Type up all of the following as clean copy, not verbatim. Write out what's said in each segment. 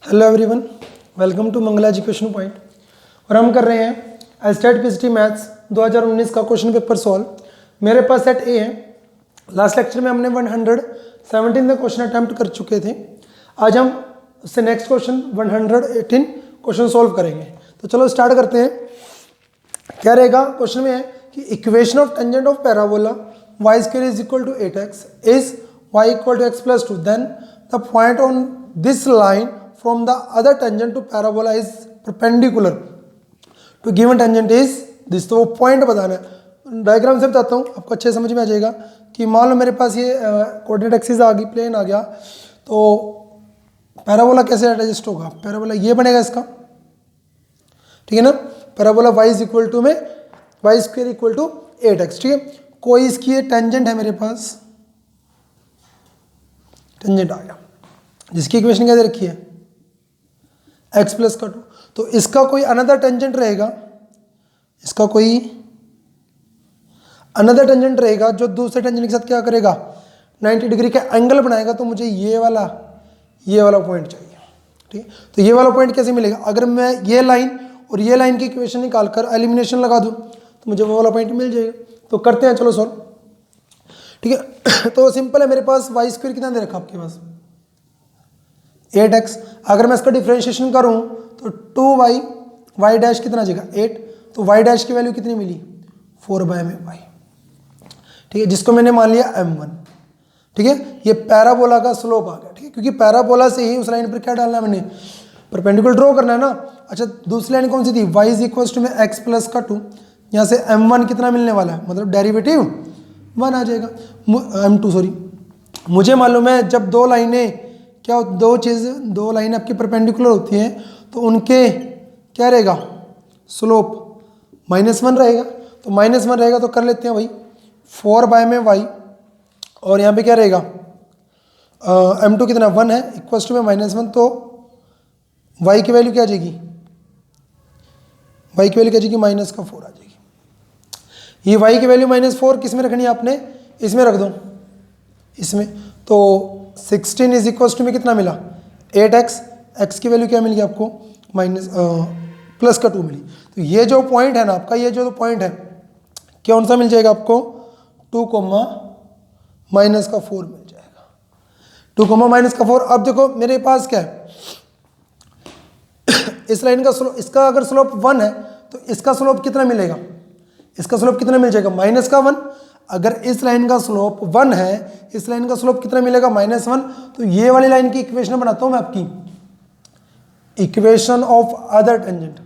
Hello everyone, welcome to Mangala education point. और हम कर रहे हैं एस्टेट पीसीटी मैथ्स 2019 का क्वेश्चन पेपर सॉल्व। मेरे पास सेट ए है। लास्ट लेक्चर में हमने 117 का क्वेश्चन अटैम्प्ट कर चुके थे। आज हम उससे नेक्स्ट क्वेश्चन 118 क्वेश्चन सॉल्व करेंगे। तो चलो स्टार्ट करते हैं। क्या रहेगा क्वेश्चन में है कि equation of tangent of parabola y square is equal to 8x is y equal to x plus 2, then the point on this line from the other tangent to parabola is perpendicular to given tangent is this। तो वो point बताना है। Diagram से बताता हूँ, आपको अच्छे समझ में आ जाएगा कि मान लो मेरे पास ये कोऑर्डिनेट एक्सिस आ गई, प्लेन आ गया, तो पैराबोला कैसे एडजस्ट होगा। पैराबोला ये बनेगा इसका, ठीक है ना। Parabola y is equal to में y square equal to 8x, ठीक है। कोई इसकी ये टेंजेंट है मेरे पास, टेंजेंट आ गया जिसकी इक्वेशन क्या दे रखी है x प्लस का 2। तो इसका कोई अनदर टेंजेंट रहेगा, इसका कोई अनदर टेंजेंट रहेगा जो दूसरे टेंजेंट के साथ क्या करेगा 90 डिग्री का एंगल बनाएगा। तो मुझे ये वाला पॉइंट चाहिए, ठीक है। तो ये वाला पॉइंट कैसे मिलेगा, अगर मैं ये लाइन और ये लाइन की इक्वेशन निकाल कर एलिमिनेशन लगा दूं तो मुझे वो वाला पॉइंट मिल जाएगा। तो करते हैं, चलो सॉल्व, ठीक है। तो सिंपल है, मेरे पास y स्क्वायर कितना दे रखा आपके पास 8x। अगर मैं इसका डिफरेंशिएशन करूं तो 2y, y डैश कितना आ जाएगा 8। तो y डैश की वैल्यू कितनी मिली 4/y, ठीक है, जिसको मैंने मान लिया m1, ठीक है। ये पैराबोला का स्लोप आ गया, ठीक है, क्योंकि पैराबोला से ही उस लाइन पर क्या डालना है मैंने, परपेंडिकुलर ड्रॉ करना है ना। अच्छा, दूसरी लाइन कौन सी थी, y इज इक्वल टू में x प्लस का 2। यहाँ से m1 कितना मिलने वाला है, मतलब डेरिवेटिव 1 आ जाएगा, m2 सॉरी। मुझे मालूम है जब दो लाइनें क्या, दो लाइनें आपकी परपेंडिकुलर होती हैं तो उनके क्या रहेगा स्लोप -1 रहेगा। तो -1 रहेगा तो कर लेते हैं भाई 4 में y, और यहाँ पे क्या रहेगा m2 कितना 1 है, इक्वल्स टू में -1। तो y की वैल्यू क्या आ जाएगी, y की वैल्यू क्या आ जाएगी -4 आ जाएगी। ये y की वैल्यू -4 किस में रखनी है आपने, इसमें रख दो, इसमें। तो 16 इज इक्वल टू में कितना मिला 8x, x की वैल्यू क्या मिल गई आपको प्लस का 2 मिली। तो ये जो पॉइंट है ना आपका, ये जो पॉइंट है कौन सा मिल जाएगा आपको 2, -4 मिल जाएगा, 2, -4। अब देखो मेरे पास क्या है, इस लाइन का स्लोप, इसका अगर स्लोप 1 है तो इसका स्लोप कितना मिलेगा, इसका स्लोप कितना मिल जाएगा -1। अगर इस लाइन का स्लोप 1 है, इस लाइन का स्लोप कितना मिलेगा -1। तो ये वाली लाइन की इक्वेशन बनाता हूं मैं आपकी, इक्वेशन ऑफ अदर टेंजेंट।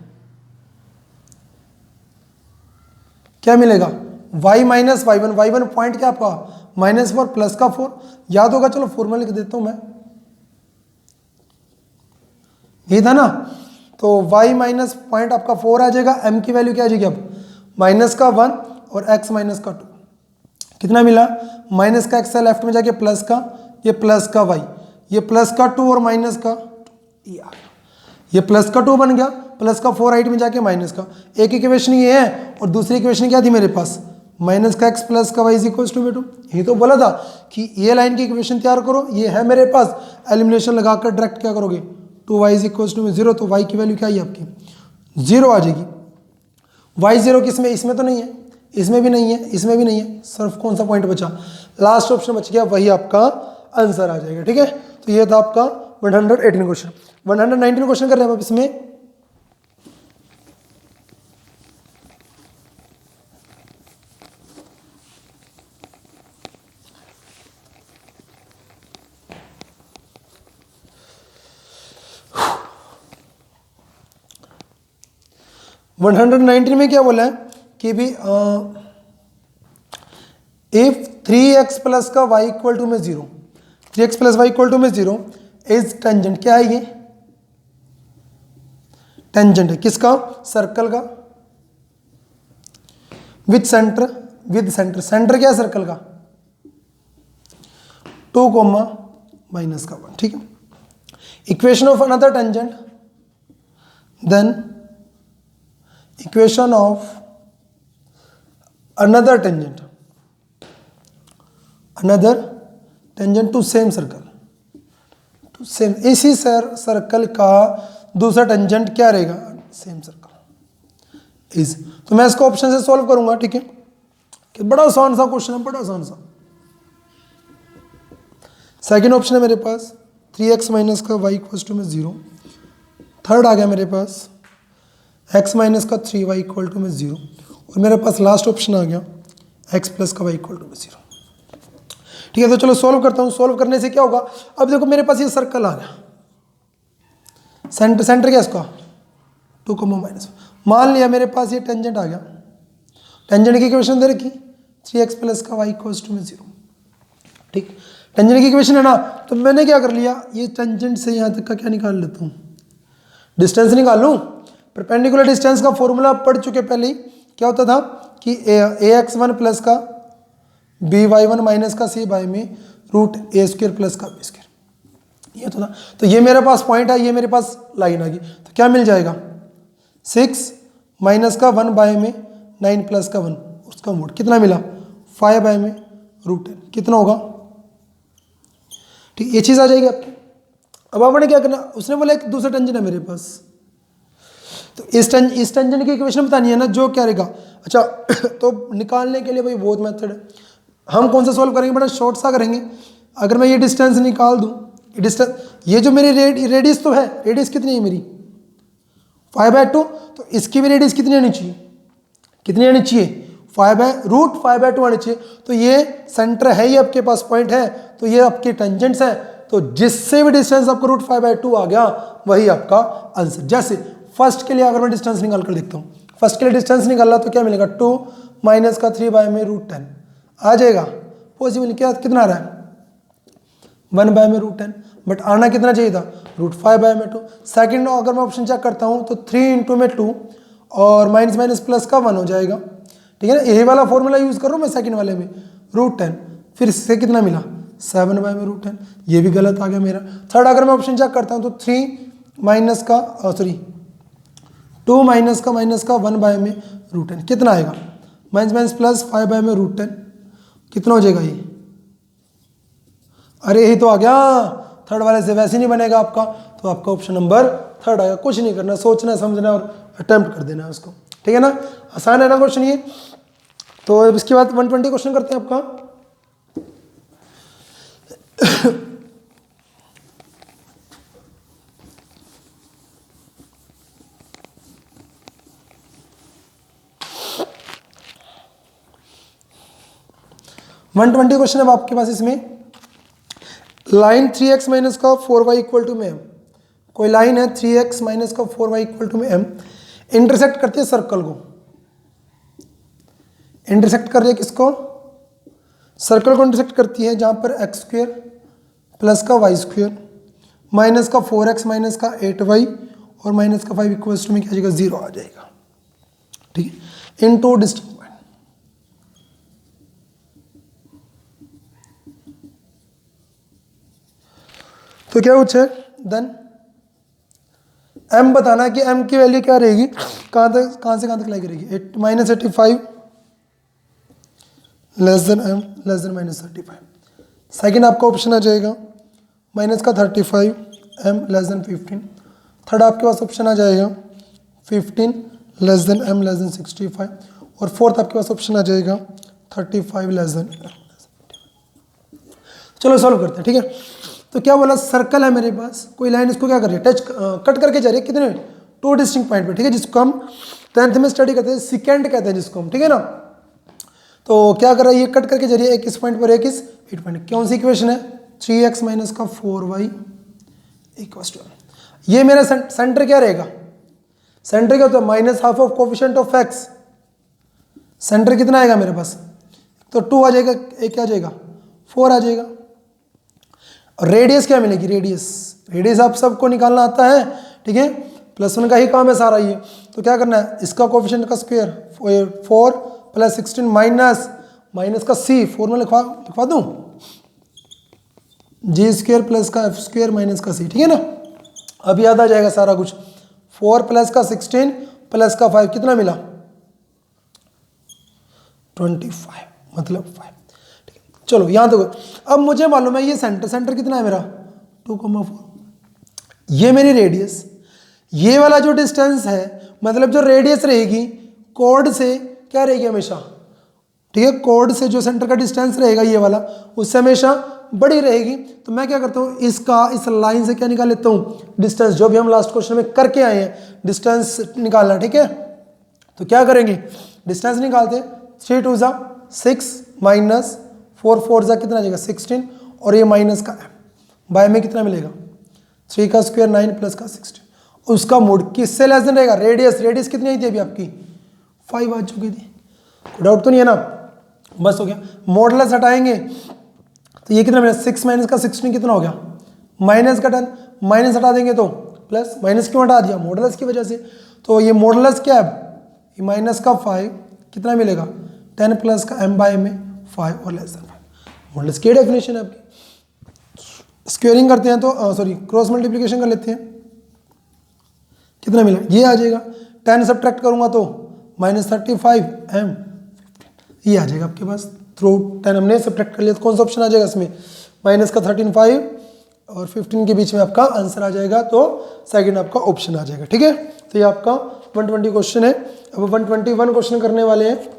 क्या मिलेगा y minus y1, y1 point क्या आपका -4 प्लस का 4 याद होगा, चलो फॉर्मूला लिख देता हूं मैं, ये था ना। तो y माइनस पॉइंट आपका 4 आ जाएगा, m की वैल्यू क्या आ जाएगी अब -1 और x -2। कितना मिला माइनस का x है लेफ्ट में जाके प्लस का, ये प्लस का y, ये प्लस का 2 और माइनस का 2, ये प्लस का 2 बन गया, प्लस का 4 राइट में जाके माइनस का। एक इक्वेशन ये है और दूसरी इक्वेशन क्या थी मेरे पास माइनस का x प्लस का y इज इक्वल टू 2। यही तो बोला था कि ये लाइन की इक्वेशन तैयार करो, ये है मेरे पास, एलिमिनेशन लगाकर डायरेक्ट क्या करोगे 2y इज इक्वल टू 0। तो y की वैल्यू क्या है आपकी 0 आ जाएगी। y0 किसमें, इसमें तो नहीं है, इसमें भी नहीं है, इसमें भी नहीं है, सिर्फ कौन सा पॉइंट बचा, लास्ट ऑप्शन बच गया, वही आपका आंसर आ जाएगा, ठीक है। तो ये था आपका 118 क्वेश्चन। 119 क्वेश्चन कर रहे हैं अब इसमें। वन 119 में क्या बोला है कि भी इफ 3x प्लस का y इक्वल टू में 0, 3x plus y equal to में 0 इज टेंजेंट। क्या है ये टेंजेंट है किसका, सर्कल का, विद सेंटर, सेंटर क्या है सर्कल का 2, -1, ठीक है। Equation of another tangent, then equation of another tangent to same circle, तो सेम इसी सर्कल का दूसरा टेंजेंट क्या रहेगा, सेम सर्कल इज। तो मैं इसको ऑप्शन से सॉल्व करूंगा, ठीक है, कि बड़ा आसान सा क्वेश्चन है, बड़ा आसान सा। सेकंड ऑप्शन है मेरे पास 3x माइनस का y इक्वल टू में 0। थर्ड आ गया मेरे पास x माइनस का 3y इक्वल टू में 0। और मेरे पास लास्ट ऑप्शन आ गया x प्लस का y इक्वल टू में 0। ठीक है, तो चलो सॉल्व करता हूँ। सॉल्व करने से क्या होगा, अब देखो मेरे पास ये सर्कल आ गया, सेंटर क्या इसका 2 माइनस। मान लिया मेरे पास ये टेंजेंट आ गया, टेंजेंट की इक्वेशन दे रखी 3x प्लस का y इक्वल टू में 0। ठीक, टेंजेंट की इक्वेशन है ना, तो मैंने क्या कर लिया, ये टेंजेंट से यहाँ तक का क्या निकाल लेता हूँ, डिस्टेंस निकाल लूँ। परपेंडिकुलर डिस्टेंस का फॉर्मूला पढ़ चुके पहले ही, क्या होता था कि ax1 प्लस का by1 माइनस का c बाय में रूट a स्क्वायर प्लस का b स्क्वायर, ये होता था। तो ये मेरे पास पॉइंट है, ये मेरे पास लाइन आ गई, तो क्या मिल जाएगा 6 माइनस का 1 बाय में 9 प्लस का 1, उसका मोड कितना मिला 5 बाय में रूट 10, कितना होगा। ठीक, ये चीज़ आ जाएगी आपकी। अब आपने क्या करना, उसने बोला एक दूसरा टेंजेंट है मेरे पास, तो इस टेंजेंट की इक्वेशन बतानी है ना, जो क्या रहेगा। अच्छा तो निकालने के लिए भाई बहुत मेथड है, हम कौन सा सॉल्व करेंगे, बड़ा शॉर्ट सा करेंगे। अगर मैं ये डिस्टेंस निकाल दूँ, डिस्टेंस ये जो मेरी रेडियस तो है, रेडियस कितनी है मेरी 5/2, तो इसकी भी रेडियस कितनी आनी चाहिए, कितनी आनी चाहिए 5/√5/2 आनी चाहिए। तो ये सेंटर है, ये आपके पास पॉइंट है, तो ये आपके टेंजेंट्स हैं, तो जिससे भी डिस्टेंस आपको √5/2 आ गया वही आपका आंसर। जैसे फर्स्ट के लिए अगर मैं डिस्टेंस निकाल कर देखता हूँ, फर्स्ट के लिए डिस्टेंस निकाला तो क्या मिलेगा 2 माइनस का 3 बाय में √10 आ जाएगा। पॉसिबल क्या कितना आ रहा है 1 बाय में √10, बट आना कितना चाहिए था √5 बाय में 2। सेकेंड अगर मैं ऑप्शन चेक करता हूँ तो 3 इंटू में 2 और माइनस माइनस प्लस का 1 हो जाएगा। ठीक है ना, यही वाला फॉर्मूला यूज कर रहा हूँ मैं सेकंड वाले में √10, फिर इससे कितना मिला 7 बाय में √10, ये भी गलत आ गया मेरा। थर्ड अगर मैं ऑप्शन चेक करता हूँ तो 3 माइनस का 2 माइनस का 1 बाय में √10 कितना आएगा, माइनस माइनस प्लस 5 बाय में √10 कितना हो जाएगा ये, अरे यही तो आ गया। थर्ड वाले से वैसे नहीं बनेगा आपका, तो आपका ऑप्शन नंबर थर्ड आएगा। कुछ नहीं करना, सोचना समझना और अटेम्प्ट कर देना है उसको। ठीक है ना, आसान है ना क्वेश्चन ये। तो अब इसके बाद 120 क्वेश्चन करते हैं आपका। वन 120 क्वेश्चन अब आपके पास। इसमें लाइन 3x माइनस का 4y इक्वल टू में m, कोई लाइन है 3x माइनस का 4y इक्वल टू में m, इंटरसेक्ट करती है सर्कल को, इंटरसेक्ट कर रही है किसको, सर्कल को इंटरसेक्ट करती है जहां पर x स्क्वेयर प्लस का y स्क्वेयर माइनस का 4x माइनस का 8y और माइनस का 5 इक्वल टू में क्या जाएगा 0 आ जाएगा। ठीक है, इन टू डिस्टिंक्ट पॉइंट। तो क्या पूछे देन m बताना कि m की वैल्यू क्या रहेगी, कहाँ से कहाँ तक लाई करेगी, -85 less than m less than -35। Second आपका ऑप्शन आ जाएगा माइनस का 35 m लेस देन 15। थर्ड आपके पास ऑप्शन आ जाएगा 15 less than m less than 65। और फोर्थ आपके पास ऑप्शन आ जाएगा 35 लेस देन। चलो सॉल्व करते हैं। ठीक है, तो क्या बोला, सर्कल है मेरे पास, कोई लाइन इसको क्या कर रही है टच कट करके जा रही है, कितने 2 डिस्टिंक्ट पॉइंट पे। ठीक है, जिसको हम 10th में स्टडी करते हैं सिकेंड कहते हैं जिसको हम। ठीक है ना, तो क्या कर रहा है ये कट करके जा रही है, एक इस पॉइंट पर एक इस 8 पॉइंट। कौन सी इक्वेशन है 3x माइनस का 4y इक्वल टू, ये मेरा सेंटर क्या रहेगा, सेंटर क्या होता है minus half of coefficient of x, centre कितना आएगा मेरे पास, तो 2 आ जाएगा, एक क्या आ जाएगा 4 आ जाएगा। और रेडियस क्या मिलेगी, रेडियस आप सबको निकालना आता है। ठीक है, +1 का ही काम है सारा ये। तो क्या करना है, इसका कोफिशिएंट का स्क्वायर 4 + 16 माइनस का c, 4 में लिखवा दूं g² प्लस का f² माइनस का c। ठीक है ना, अब याद आ जाएगा सारा कुछ। 4 प्लस का 16 प्लस का 5 कितना मिला 25, मतलब 5। चलो यहाँ तक। अब मुझे मालूम है ये सेंटर कितना है मेरा 2,4। ये मेरी रेडियस, ये वाला जो डिस्टेंस है मतलब जो रेडियस रहेगी कॉर्ड से क्या रहेगी हमेशा, ठीक है, कॉर्ड से जो सेंटर का डिस्टेंस रहेगा ये वाला उससे हमेशा बड़ी रहेगी। तो मैं क्या करता हूँ इसका इस लाइन से क्या निकाल लेता हूँ डिस्टेंस, जो भी हम लास्ट क्वेश्चन में करके आए हैं डिस्टेंस निकालना, ठीक है। तो क्या करेंगे डिस्टेंस निकालते, 3 2 ज़ा 6 माइनस 4 4 ज़ा कितना आ जाएगा 16 और ये माइनस का बाय में कितना मिलेगा 3 का स्क्वायर 9 प्लस का 16। उसका मोड किससे लेस देन रहेगा, रेडियस, रेडियस कितनी आई थी अभी आपकी 5 आ चुकी थी, डाउट तो नहीं है ना, बस हो गया। मॉडुलस हटाएंगे तो ये कितना मिलेगा 6 माइनस का 16 कितना हो गया माइनस का 10, माइनस हटा देंगे तो प्लस, माइनस क्यों हटा दिया मॉडुलस की वजह से। तो ये मॉडुलस क्या है ये माइनस का 5 कितना मिलेगा 10 प्लस का m बाय में 5 और लेस देन 5। मॉडुलस की डेफिनेशन है आपकी। स्क्वेयरिंग करते हैं तो सॉरी क्रॉस मल्टीप्लिकेशन कर लेते हैं, कितना मिला ये आ जाएगा, 10 सब्ट्रैक्ट करूंगा तो -35 m, ये आ जाएगा आपके पास। थ्रू 10 हमने सब्ट्रैक्ट कर लिया तो कौन सा ऑप्शन आ जाएगा इसमें माइनस का 13 5 और 15 के बीच में आपका आंसर आ जाएगा, तो सेकंड आपका ऑप्शन आ जाएगा, ठीक है। तो ये आपका 120 क्वेश्चन है। अब 121 क्वेश्चन करने वाले हैं।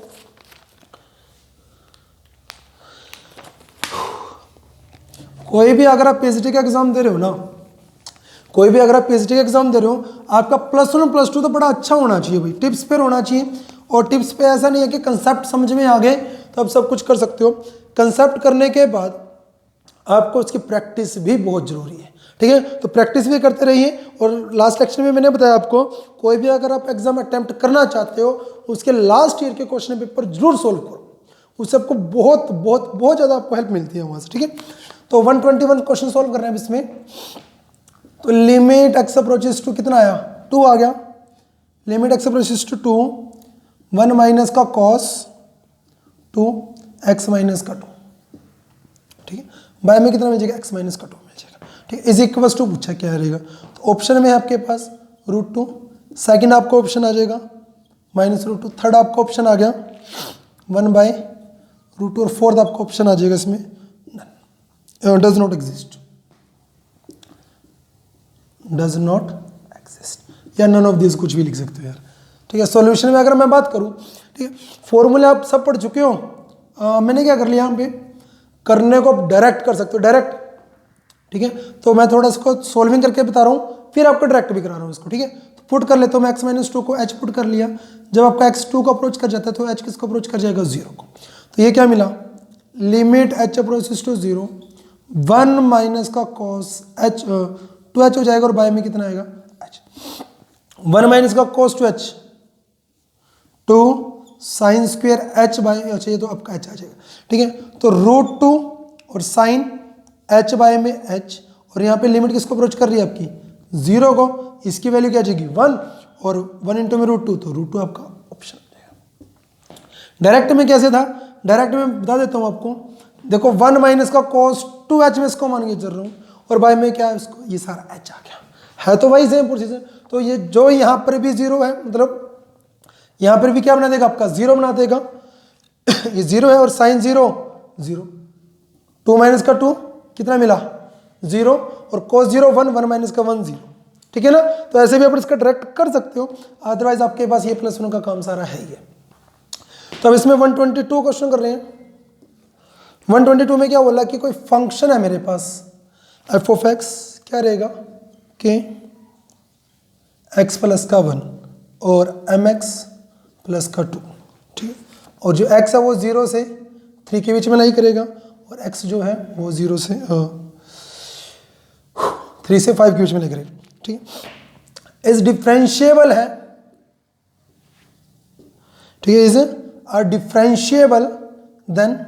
कोई भी अगर आप पीएचडी का एग्जाम दे रहे हो ना, कोई भी अगर आप पीएचडी का एग्जाम दे रहे हो, आपका +1 +2 तो बड़ा अच्छा होना चाहिए भाई, टिप्स पे होना चाहिए। और टिप्स पे ऐसा नहीं है कि कंसेप्ट समझ में आ गए तो आप सब कुछ कर सकते हो, कंसेप्ट करने के बाद आपको उसकी प्रैक्टिस भी बहुत जरूरी है, ठीक है। तो प्रैक्टिस भी करते रहिए। और लास्ट लेक्चर में मैंने बताया आपको कोई भी अगर आप एग्जाम अटेम्प्ट करना चाहते हो उसके लास्ट ईयर के क्वेश्चन पेपर जरूर सोल्व करो, उससे आपको बहुत बहुत बहुत ज़्यादा आपको हेल्प मिलती है वहाँ से, ठीक है। तो 121 क्वेश्चन सोल्व कर रहे हैं अब इसमें। तो लिमिट एक्स अप्रोचेस टू कितना आया 2 आ गया, limit x approaches to 2 1 minus का कॉस 2 एक्स माइनस का 2, ठीक है। बाय में कितना मिल जाएगा x माइनस का 2 मिल जाएगा, ठीक है। इज इक्वल्स टू पूछा क्या रहेगा, तो ऑप्शन में है आपके पास √2, सेकंड आपका ऑप्शन आ जाएगा -√2, थर्ड आपका ऑप्शन आ गया 1/√2 और फोर्थ आपका ऑप्शन आ जाएगा इसमें does not exist, does not exist या नन ऑफ दिस, कुछ भी लिख सकते हो यार, ठीक है। सॉल्यूशन में अगर मैं बात करूं, ठीक है, फॉर्मूले आप सब पढ़ चुके हो। मैंने क्या कर लिया यहाँ पे, करने को आप डायरेक्ट कर सकते हो, डायरेक्ट, ठीक है। तो मैं थोड़ा इसको सॉल्विंग करके बता रहा हूँ, फिर आपको डायरेक्ट भी करा रहा हूँ इसको, ठीक है। तो पुट कर लेता हूँ मैं x-2 को h पुट कर लिया, जब आपका x 2 को अप्रोच कर जाता है तो h किसको अप्रोच कर जाएगा 0 को। तो ये क्या मिला, limit h approaches to 0 1 minus का कॉस h 2h हो जाएगा और बाय में कितना आएगा h, 1 माइनस का cos 2h 2 sine square h by अच्छा ये तो आपका h आ जाएगा, ठीक है। तो √2 और साइन h बाय में h, और यहाँ पे लिमिट किसको अप्रोच कर रही है आपकी 0 को, इसकी वैल्यू क्या आ जाएगी 1 और 1 इंटू में √2, तो √2 आपका ऑप्शन आ जाएगा। डायरेक्ट में कैसे था, डायरेक्ट में बता देता हूँ आपको, देखो 1 माइनस का कॉस 2h में इसको मान के चल रहा हूँ और बाय में क्या है इसको, ये सारा h आ गया है, तो वही सेम प्रोसीजर। तो ये जो यहाँ पर भी 0 है, मतलब यहाँ पर भी क्या बना देगा आपका 0 बना देगा ये 0 है और साइन 0 0, 2 माइनस का 2 कितना मिला 0 और cos 0 1 1 माइनस का 1 0, ठीक है ना। तो ऐसे भी आप इसका डायरेक्ट कर सकते हो, अदरवाइज आपके पास ये +1 का काम सारा है ही है। तो अब इसमें 122 क्वेश्चन कर रहे हैं। 122 में क्या बोला कि कोई फंक्शन है मेरे पास f ऑफ x क्या रहेगा कि x प्लस का 1 और mx प्लस का 2, ठीक है। और जो x है वो 0 से 3 के बीच में नहीं करेगा और x जो है वो 0 से 3 से 5 के बीच में नहीं करेगा, ठीक है। इस डिफरेंशिएबल है, ठीक है, इज अ डिफरेंशिएबल, देन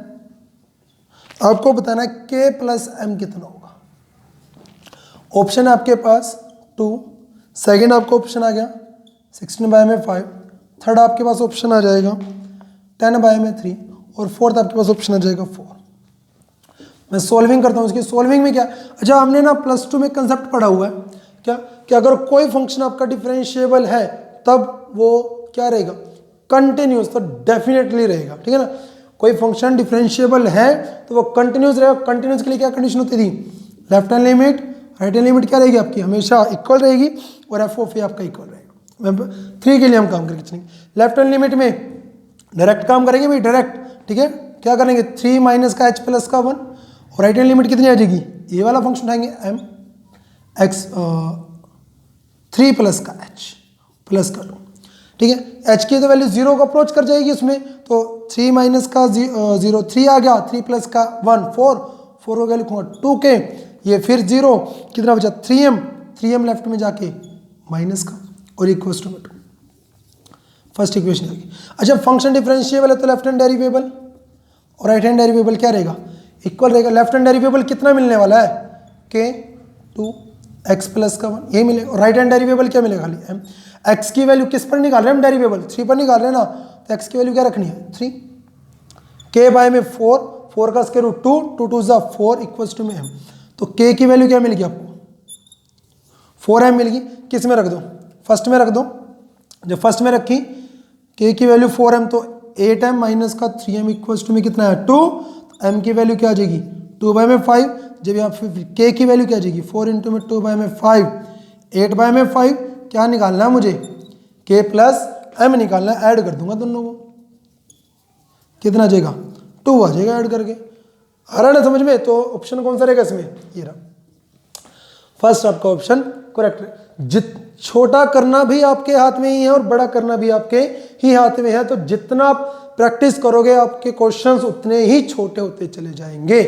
आपको बताना है k प्लस m कितना होगा। ऑप्शन है आपके पास 2, सेकेंड आपका ऑप्शन आ गया 16 बाय में 5, थर्ड आपके पास ऑप्शन आ जाएगा 10 बाय में 3 और फोर्थ आपके पास ऑप्शन आ जाएगा 4। मैं सॉल्विंग करता हूँ इसकी। सॉल्विंग में क्या, अच्छा हमने ना +2 में कंसेप्ट पढ़ा हुआ है क्या कि अगर कोई फंक्शन आपका डिफरेंशिएबल है तब वो क्या रहेगा कंटिन्यूस, तो डेफिनेटली रहेगा, ठीक है ना। कोई फंक्शन डिफरेंशिएबल है तो वो कंटिन्यूस रहेगा। कंटिन्यूस के लिए क्या कंडीशन होती थी, left hand limit right hand limit क्या रहेगी आपकी, हमेशा इक्वल रहेगी और एफ ऑफ ए आपका इक्वल रहेगा। 3 के लिए हम काम करके चलेंगे। लेफ्ट हैंड लिमिट में डायरेक्ट काम करेंगे भाई, डायरेक्ट, ठीक है। क्या करेंगे, 3 माइनस का एच प्लस का 1, और राइट हैंड लिमिट कितनी आ जाएगी, ये वाला फंक्शन उठाएंगे एम एक्स 3 प्लस का एच प्लस का 2, ठीक है। एच की तो वैल्यू 0 को अप्रोच कर जाएगी उसमें, तो 3 माइनस का 0 3 आ गया, 3 प्लस का 1 4 हो गया, लिखूंगा 2 के, ये फिर 0, कितना बचा 3m लेफ्ट में जाके माइनस का, और इक्वल टू 2, फर्स्ट इक्वेशन आ गई। अच्छा फंक्शन डिफरेंशिएबल है तो लेफ्ट हैंड डेरिवेबल और राइट हैंड डेरिवेबल क्या रहेगा, इक्वल रहेगा। लेफ्ट हैंड डेरिवेबल कितना मिलने वाला है, के 2 एक्स प्लस का 1 ये मिलेगा, और राइट हैंड डेरिवेबल क्या मिलेगा, खाली एम। एक्स की वैल्यू किस पर निकाल रहे हैं हम, डेरिवेबल 3 पर निकाल रहे हैं ना, तो एक्स की वैल्यू क्या रखनी है 3, के बाय में 4 का स्क्वायर रूट 2 2 2 जा 4 इक्वल्स टू में एम, तो के की वैल्यू क्या मिलेगी आपको 4m मिलेगी। किस में रख दो, फर्स्ट में रख दो, जब फर्स्ट में रखी के की वैल्यू 4m तो 8m माइनस का 3m इक्वल्स टू में कितना है 2, m की वैल्यू क्या आ जाएगी 2 बाय में 5, जब यहाँ के की वैल्यू क्या आ जाएगी 4 इंटू में 2 बाय में 5, 8 बाय में 5, क्या निकालना है मुझे के प्लस m निकालना है, ऐड कर दूंगा दोनों को, कितना आ जाएगा 2 आ जाएगा ऐड करके, आ रहा है ना समझ में। तो ऑप्शन कौन सा रहेगा इसमें, ये रहा फर्स्ट आपका ऑप्शन करेक्ट है। छोटा करना भी आपके हाथ में ही है और बड़ा करना भी आपके ही हाथ में है, तो जितना आप प्रैक्टिस करोगे आपके क्वेश्चंस उतने ही छोटे होते चले जाएंगे,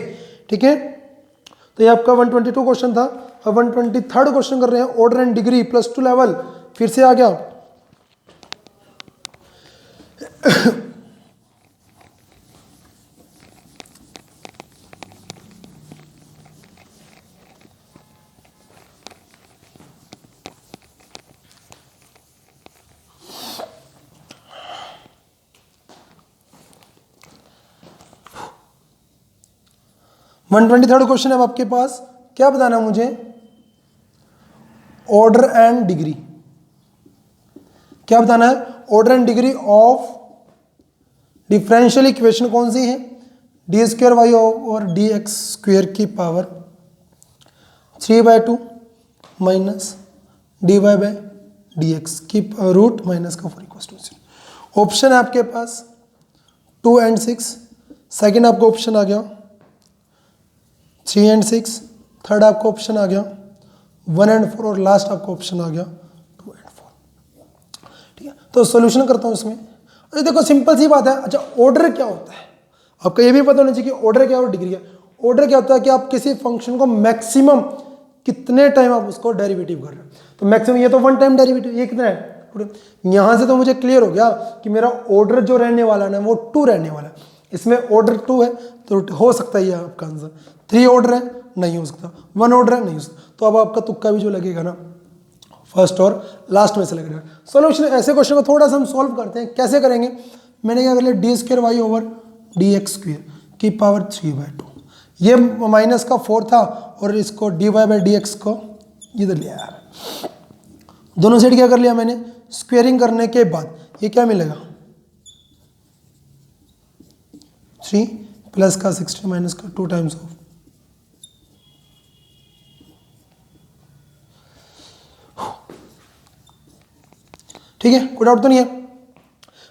ठीक है। तो ये आपका 122 क्वेश्चन था। अब 123 क्वेश्चन कर रहे हैं, ऑर्डर एंड डिग्री +2 लेवल, फिर से आ गया। 123 क्वेश्चन है आपके पास, क्या बताना मुझे, ऑर्डर एंड डिग्री, क्या बताना है, order and degree of differential equation कौन सी है, डी स्क्वायर वाई और डी एक्स स्क्वायर की power 3/2 minus d y by d x की रूट माइनस का 4 इक्वल टू 0। ऑप्शन है आपके पास 2 and 6, सेकेंड आपका ऑप्शन आ गया 3 and 6, थर्ड आपका ऑप्शन आ गया 1 and 4, और लास्ट आपका ऑप्शन आ गया 2 and 4, ठीक है। तो सॉल्यूशन करता हूँ इसमें। अच्छा देखो सिंपल सी बात है। अच्छा ऑर्डर क्या होता है, आपको ये भी पता होना चाहिए कि ऑर्डर क्या और डिग्री क्या। ऑर्डर क्या होता है कि आप किसी फंक्शन को मैक्सिमम कितने टाइम आप उसको डेरिवेटिव कर रहे हो, तो मैक्सिमम ये तो 1 टाइम डेरिवेटिव, ये कितना है, यहाँ से तो मुझे क्लियर हो गया कि मेरा ऑर्डर जो रहने वाला है ना वो 2 रहने वाला है। इसमें ऑर्डर 2 है तो हो सकता है ये आपका आंसर। 3 ऑर्डर है नहीं हो सकता, 1 ऑर्डर है नहीं हो सकता, तो अब आपका तुक्का भी जो लगेगा ना फर्स्ट और लास्ट में से लगेगा। सॉल्यूशन ऐसे क्वेश्चन को थोड़ा सा हम सॉल्व करते हैं, कैसे करेंगे। मैंने क्या कर लिया, d square y over d x square की पावर 3/2, ये माइनस का 4 था और इसको d y by d x को इधर लिया यार, दोनों साइड क्या कर लिया मैंने, स्क्वेयरिंग करने के बाद ये क्या मिलेगा 3 प्लस का 60 माइनस का 2 टाइम्स ऑफ, ठीक है, कोई डाउट तो नहीं है।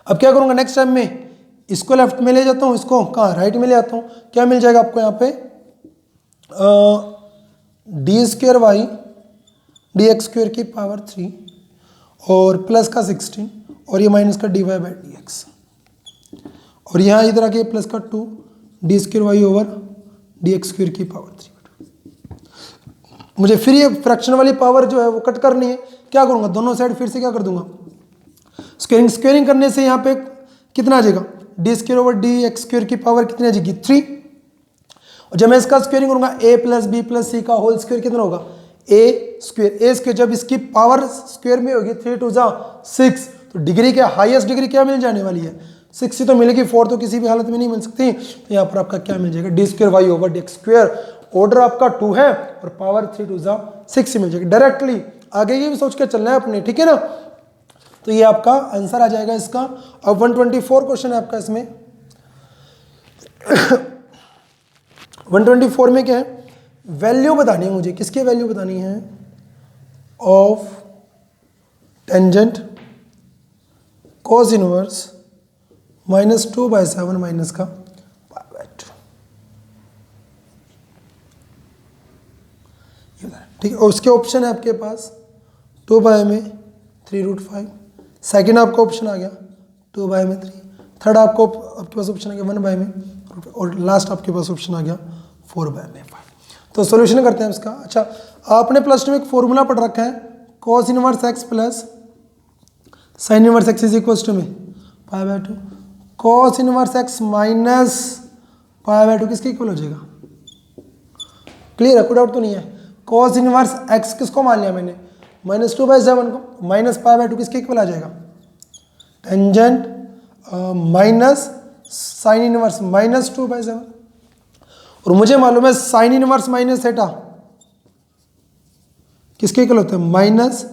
अब क्या करूंगा नेक्स्ट टाइम में, इसको लेफ्ट में ले जाता हूं, इसको कहाँ राइट में ले आता हूं, क्या मिल जाएगा आपको यहाँ पे d square y d x square की पावर 3 और प्लस का 16 और ये माइनस का d y by d x, और यहाँ इधर आके प्लस का 2 d square y over d x square की पावर 3। मुझे फिर ये फ्रैक्शन वाली पावर जो है वो कट करनी है, क्या करूँगा दोनों साइड फिर से क्या कर दूंगा स्क्वेयरिंग, स्क्वेयरिंग करने से यहाँ पे कितना आ जाएगा d square over d x square की पावर कितनी आ जाएगी 3, और जब मैं इसका स्क्वेयरिंग करूँगा a प्लस बी प्लस सी का होल स्क्वायर कितना होगा ए स्क्वायर जब इसकी पावर स्क्वायर में होगी 3 2 जा 6, तो डिग्री के हाईएस्ट डिग्री क्या मिल जाने वाली है 6 ही तो मिलेगी, 4 तो किसी भी हालत में नहीं मिल सकती। तो यहाँ पर आपका क्या मिल जाएगा d square y over d x square, order आपका 2 है और पावर 3 2 जा 6 ही मिल जाएगी। डायरेक्टली आगे ये भी सोच के चलना है अपने, ठीक है ना। तो ये आपका आंसर आ जाएगा इसका। अब 124 क्वेश्चन है आपका इसमें 124 में क्या है, वैल्यू बतानी है मुझे, किसकी वैल्यू बतानी है? Of tangent cos inverse -2/7 minus का π/2। ठीक है, और उसके ऑप्शन है आपके पास 2 में 3√5, सेकेंड आपका ऑप्शन आ गया 2 में 3, थर्ड आपके पास ऑप्शन आ गया 1 में, और लास्ट आपके पास ऑप्शन आ गया 4 में 5। तो सॉल्यूशन करते हैं इसका। अच्छा, आपने प्लस 2 में एक फॉर्मूला पढ़ रखा है, cos inverse x plus sine inverse x is equal to में π/2, cos इनवर्स x माइनस π/2 किसके इक्वल हो जाएगा? क्लियर है, कोई डाउट तो नहीं है? cos इनवर्स x किसको मान लिया मैंने? -2/7 को, माइनस π/2 किसके इक्वल आ जाएगा? टेंजेंट माइनस साइन इनवर्स -2/7, और मुझे मालूम है साइन इनवर्स माइनस थीटा किसके इक्वल होता है? माइनस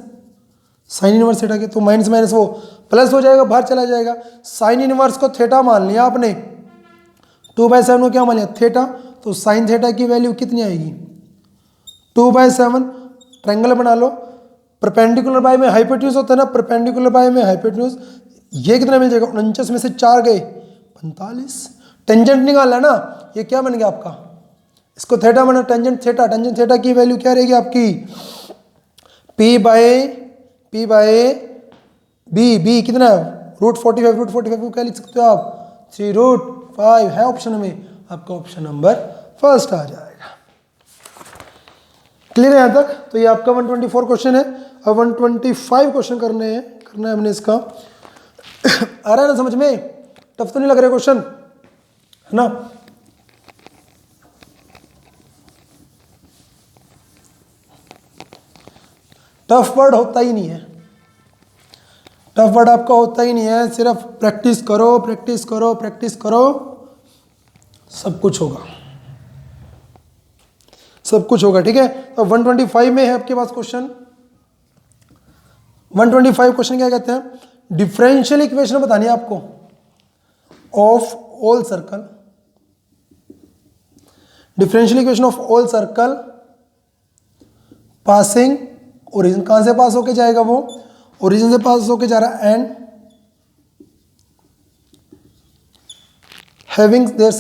साइन इनवर्स थीटा के, तो माइनस माइनस वो प्लस हो जाएगा, बाहर चला जाएगा। साइन इनवर्स को थीटा मान लिया आपने, 2/7 को क्या मान लिया? थीटा, तो साइन थीटा की वैल्यू कितनी आएगी? 2/7। ट्रायंगल बना लो, परपेंडिकुलर बाय में हाइपोटेन्यूज होता है ना, परपेंडिकुलर बाय में हाइपोटेन्यूज, ये कितना मिल जाएगा? 49 में से 4 गए 45। टेंजेंट निकालना है ना, ये क्या बन गया आपका? इसको थीटा बना, टेंजेंट थीटा, टेंजेंट थीटा की वैल्यू क्या रहेगी आपकी? P बाय बी कितना है? √45, √45 को क्या लिख सकते हो आप? 3√5 है ऑप्शन में, आपका ऑप्शन नंबर फर्स्ट आ जाएगा। क्लियर है यहाँ तक? तो ये आपका 124 क्वेश्चन है। अब 125 क्वेश्चन करना है हमने इसका। आ रहा है ना समझ में? टफ तो नहीं लग रहा क्वेश्चन, है ना? टफ वर्ड होता ही नहीं है, टफ वर्ड आपका होता ही नहीं है, सिर्फ प्रैक्टिस करो, प्रैक्टिस करो, प्रैक्टिस करो, सब कुछ होगा, सब कुछ होगा। ठीक है, तो 125 में है आपके पास क्वेश्चन। 125 क्वेश्चन क्या कहते हैं? डिफरेंशियल इक्वेशन बतानी है आपको of all circle, differential equation of all circle passing origin, कहां से पास होके जाएगा? वो ओरिजिन से पास होके जा रहा है, and having their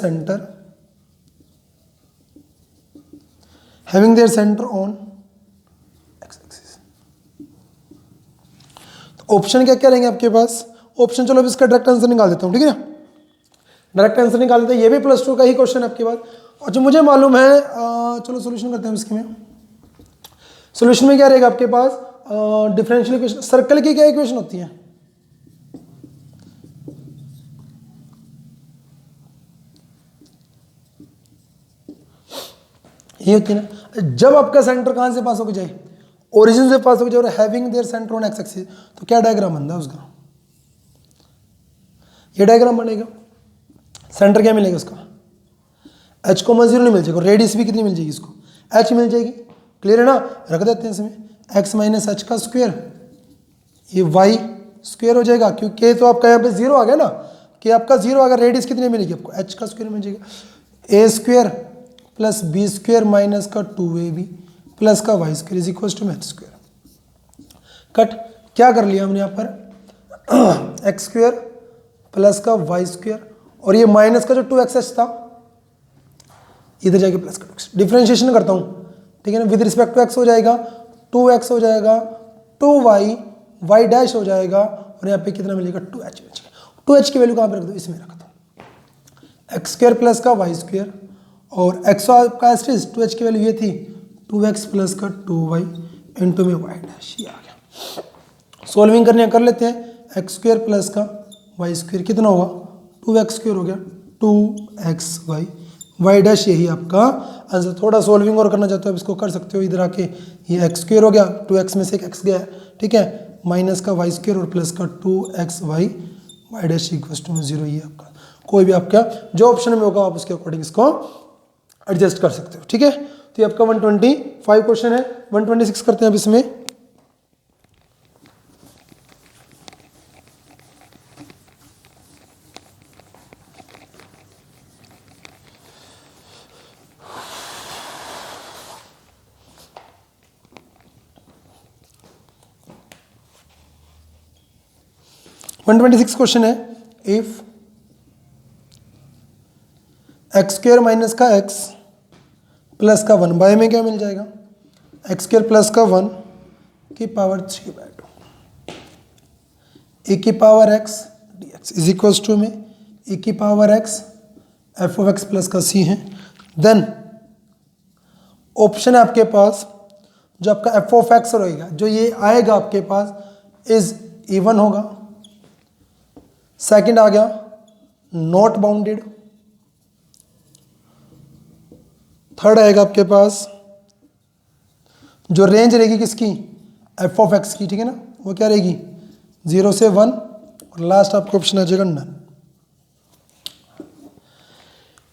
centre on x axis. तो ऑप्शन क्या क्या रहेंगे आपके पास? ऑप्शन, चलो अब इसका डायरेक्ट आंसर निकाल देता हूं, ठीक है ना? डायरेक्ट आंसर निकाल देते हैं, ये भी प्लस 2 का ही क्वेश्चन है आपके पास, और जो मुझे मालूम है, चलो सोल्यूशन करते हैं इसके में। सोल्यूशन में क्या रहेगा आपके पास? डिफरेंशियल इक्वेशन, सर्कल की क्या इक्वेशन होती है? ये होती है ना, जब आपका सेंटर कहां से पास होकर जाए? ओरिजिन से पास होकर जाए, और having their centre on x axis, तो क्या डायग्राम बनता है उसका? ये डायग्राम बनेगा। सेंटर क्या मिलेगा उसका? h को 0 नहीं मिल जाएगा, रेडियस भी कितनी मिल जाएगी इसको? h मिल जाएगी। क्लियर है ना? रख देते हैं इसमें x माइनस एच का स्क्वायर, ये y स्क्वायर हो जाएगा, क्योंकि तो आपका यहाँ पे 0 आ गया ना, कि आपका 0 आ गया, रेडियस कितनी मिलेगी आपको? h का स्क्वायर मिल जाएगा। a square plus b square minus का 2ab प्लस का y square is equal to h square. Cut क्या कर लिया हमने यहाँ पर? एक्स स्क्वायर प्लस का वाई स्क्वायर, और ये माइनस का जो 2xh था इधर जाके प्लस का 2x। डिफ्रेंशिएशन करता हूँ, ठीक है ना, विद रिस्पेक्ट टू x हो जाएगा 2x हो जाएगा 2y, y डैश हो जाएगा, और यहाँ पे कितना मिलेगा? 2h मिलेगा। 2h की वैल्यू कहाँ पे रख दो? इसमें रख दो। एक्स स्क्वायर प्लस का वाई स्क्वायर, और एक्स का एस्टिस 2h की वैल्यू ये थी 2x प्लस का 2y इंटू में y डैश, ये आ गया। सॉल्विंग करने कर लेते हैं। एक्स स्क्वायर प्लस का वाई स्क्वायर कितना होगा? 2x स्क्वायर हो गया 2xy, y डैश यही आपका आंसर। थोड़ा सॉल्विंग और करना चाहते हो, अब इसको कर सकते हो। इधर आके ये एक्स स्क्वायर हो गया, 2x में से एक x गया, ठीक है, माइनस का वाई स्क्वायर और प्लस का 2xy, y dash equal to 0। ये आपका कोई भी आपका जो ऑप्शन में होगा आप उसके अकॉर्डिंग इसको एडजस्ट कर सकते हो, ठीक है। तो ये आपका 125 क्वेश्चन है। 126 करते हैं अब इसमें। 126 क्वेश्चन है, इफ एक्स स्क्र माइनस का एक्स प्लस का 1 बाय में क्या मिल जाएगा, एक्स स्क्र प्लस का 1 की पावर 3/2 ए की power x D x is equal to में ए की power x F of x plus का सी है। देन ऑप्शन है आपके पास जो आपका एफ ऑफ एक्स रहेगा, जो ये आएगा आपके पास इज इवन होगा। सेकंड आ गया नॉट बाउंडेड। थर्ड आएगा आपके पास जो रेंज रहेगी किसकी, एफ ऑफ एक्स की, ठीक है ना, वो क्या रहेगी 0 से 1, और लास्ट आपका ऑप्शन आ जाएगा नन।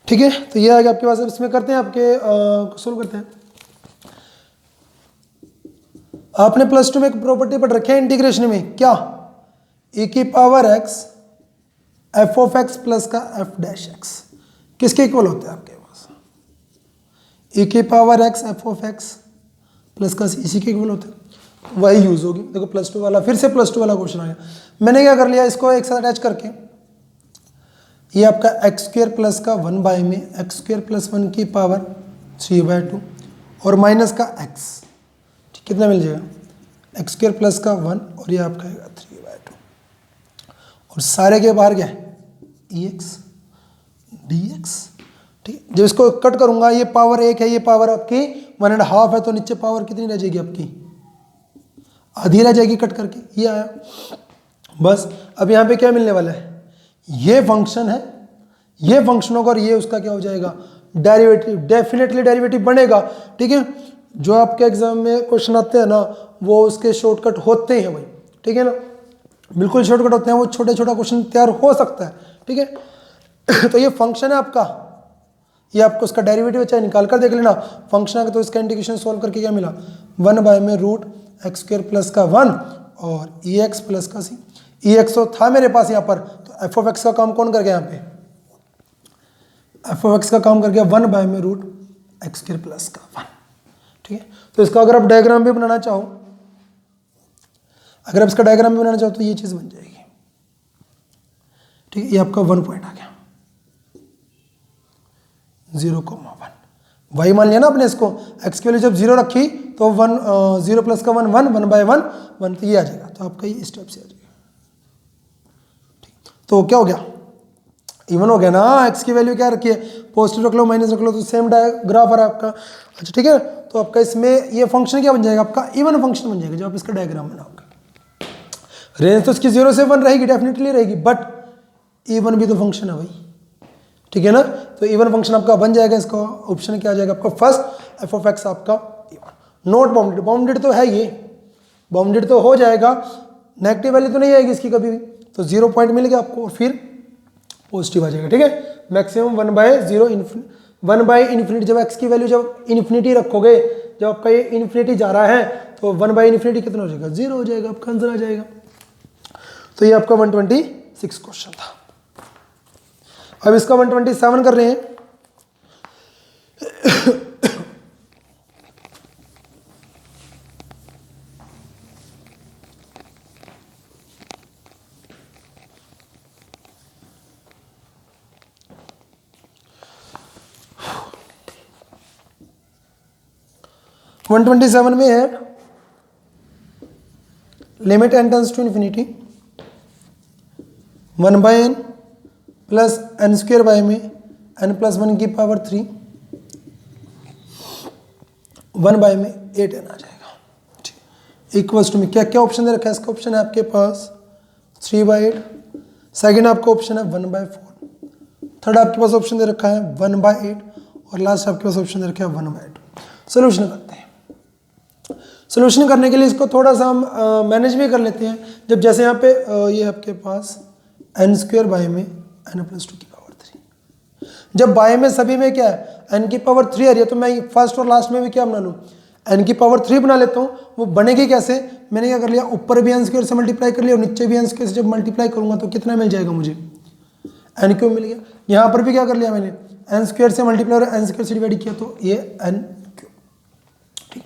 ठीक है, तो ये आएगा आपके पास। अब इसमें करते हैं आपके सोल्व करते हैं। आपने प्लस 2 में एक प्रॉपर्टी पढ़ रखी है इंटीग्रेशन में, क्या, ए की power x F of x plus का एफ डैश एक्स किसके इक्वल होता है आपके पास, ए की power x F of x plus का सी, इसी के इक्वल होता है, वही यूज होगी। देखो प्लस 2 वाला, फिर से प्लस 2 वाला क्वेश्चन आ गया। मैंने क्या कर लिया, इसको एक साथ अटैच करके ये आपका एक्स स्क्र प्लस का 1 बाय में एक्स स्क्र प्लस 1 की पावर 3/2 और माइनस का एक्स, कितना मिल जाएगा, एक्स स्क्र प्लस का 1 और ये आपका 3/2 और सारे के बाहर क्या है ई एक्स डी एक्स। ठीक है, जब इसको कट करूंगा ये पावर 1 है, ये पावर आपकी 1.5 है, तो नीचे पावर कितनी रह जाएगी आपकी, आधी रह जाएगी कट करके, ये आया बस। अब यहाँ पे क्या मिलने वाला है, ये फंक्शन है, ये फंक्शन होगा और ये उसका क्या हो जाएगा डेरिवेटिव, डेफिनेटली डेरिवेटिव बनेगा। ठीक है, जो आपके एग्जाम में क्वेश्चन आते हैं ना वो उसके शॉर्टकट होते हैं भाई, ठीक है ना, बिल्कुल शॉर्टकट होते हैं, वो छोटे छोटा क्वेश्चन तैयार हो सकता है। ठीक है तो ये फंक्शन है आपका, ये आपको उसका डेरिवेटिव चाहे निकाल कर देख लेना, फंक्शन है तो इसका इंटीग्रेशन सॉल्व करके क्या मिला 1 बाय में रूट एक्स स्क्र प्लस का 1 और ई एक्स प्लस का सी। ई एक्स तो था मेरे पास यहाँ पर, तो एफ ऑफ एक्स का काम कौन कर गया यहाँ पे, एफ ऑफ एक्स का काम कर गया 1 बाय में रूट एक्स स्क्र प्लस का 1। ठीक है, तो इसका अगर आप डायग्राम भी बनाना चाहो, अगर आप इसका डायग्राम भी बनाना चाहो तो ये चीज बन जाएगी। ठीक है, ये आपका 1 पॉइंट आ गया 0,1 वाई मान लिया ना आपने इसको, एक्स की वैल्यू जब 0 रखी तो 1 0 प्लस का 1 1 1 बाय 1 1, तो ये आ जाएगा, तो आपका ये स्टेप से आ जाएगा। ठीक, तो क्या हो गया इवन हो गया ना, एक्स की वैल्यू क्या रखी है पॉजिटिव रख लो माइनस रख लो तो सेम ग्राफ आ रहा है आपका। अच्छा ठीक है, तो आपका इसमें ये फंक्शन क्या बन जाएगा आपका इवन फंक्शन बन जाएगा जब आप इसका डायग्राम बनाओगे। रेंज तो इसकी 0 से 1 रहेगी, डेफिनेटली रहेगी, बट इवन भी तो फंक्शन है भाई, ठीक है ना, तो इवन फंक्शन आपका बन जाएगा। इसका ऑप्शन क्या आ जाएगा आपका फर्स्ट, एफ ऑफ एक्स आपका इवन, नॉट बाउंडेड, बाउंडेड तो है ये, बाउंडेड तो हो जाएगा, नेगेटिव वैल्यू तो नहीं आएगी इसकी कभी भी, तो 0 पॉइंट मिल गया आपको और फिर पॉजिटिव आ जाएगा। ठीक है, मैक्सिमम 1/0 1 बाय इन्फिनिटी, जब एक्स की वैल्यू जब इन्फिनिटी रखोगे, जब आपका ये इन्फिनिटी जा रहा है तो 1 बाय इन्फिनिटी कितना हो जाएगा 0 हो जाएगा, आपका आंसर आ जाएगा। तो ये आपका 126 क्वेश्चन था। अब इसका 127 कर रहे हैं। वन 127 में है limit n tends to infinity 1/n plus n square by में n प्लस 1 की पावर 3 1 बाय में 8n आ जाएगा इक्वल्स टू में क्या क्या ऑप्शन दे रखा है, इसका ऑप्शन है आपके पास 3/8, सेकेंड आपका ऑप्शन है 1/4, थर्ड आपके पास ऑप्शन दे रखा है 1/8 और लास्ट आपके पास ऑप्शन दे रखा है 1/2। सोल्यूशन करते हैं। सोल्यूशन करने के लिए इसको थोड़ा सा हम मैनेज भी कर लेते हैं। जब जैसे यहाँ पे ये आपके पास n स्क्वायर बाय में n प्लस 2 की पावर 3, जब बाय में सभी में क्या है n की पावर 3 आ रही है, तो मैं फर्स्ट और लास्ट में भी क्या बना लूँ n की पावर 3 बना लेता हूँ। वो बनेगी कैसे, मैंने क्या कर लिया ऊपर भी n स्क्वायर से मल्टीप्लाई कर लिया और नीचे भी n स्क्वायर से जब मल्टीप्लाई करूँगा तो कितना मिल जाएगा मुझे n क्यूब मिल गया। यहाँ पर भी क्या कर लिया मैंने n स्क्वायर से मल्टीप्लाई और n स्क्वायर से डिवाइड किया तो ये n क्यूब। ठीक,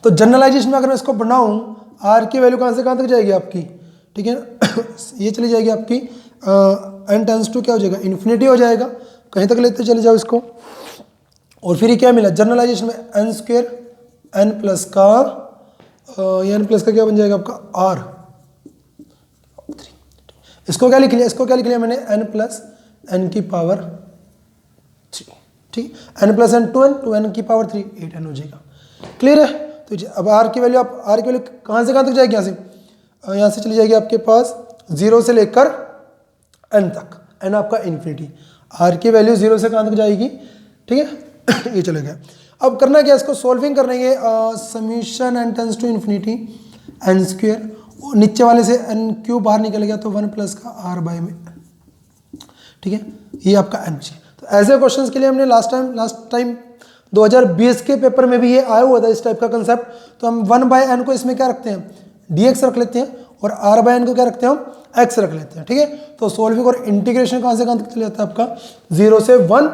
तो जनरलाइजेशन में अगर मैं इसको बनाऊँ r की वैल्यू कहाँ से कहाँ तक जाएगी आपकी, ठीक है। ये चली जाएगी आपकी n टेंस टू क्या हो जाएगा, इन्फिनिटी हो जाएगा। कहीं तक लेते चले जाओ इसको। और फिर ये क्या मिला, जनरलाइजेशन में एन स्क्वेयर एन प्लस का एन प्लस का क्या बन जाएगा आपका आर। इसको क्या लिख लिया, इसको क्या लिख लिया मैंने, एन प्लस एन की पावर 3, ठीक। N plus N 2n, 2n की पावर 3, 8n हो जाएगा। क्लियर है। तो अब आर की वैल्यू, आप आर की वैल्यू कहाँ से कहाँ तक जाएगी, यहाँ से चली जाएगी आपके पास 0 से लेकर n तक, n आपका इन्फिनिटी। आर की वैल्यू 0 से कहाँ तक जाएगी, ठीक है। ये चले गया। अब करना क्या, इसको सॉल्विंग करना है। Summation n tends to infinity n square, नीचे वाले से एन क्यूब बाहर निकल गया तो 1 प्लस का आर बाय में, ठीक है। ये आपका एन चाहिए। तो ऐसे क्वेश्चंस के लिए हमने लास्ट टाइम 2020 के पेपर में भी ये आया हुआ था इस टाइप का कंसेप्ट। तो हम 1 बाय एन को इसमें क्या रखते हैं, dx रख लेते हैं, और r बाय एन को क्या रखते हैं, हम x रख लेते हैं, ठीक है। तो सोल्विंग और इंटीग्रेशन कहाँ से कहाँ तक चले जाता है आपका, 0 से 1,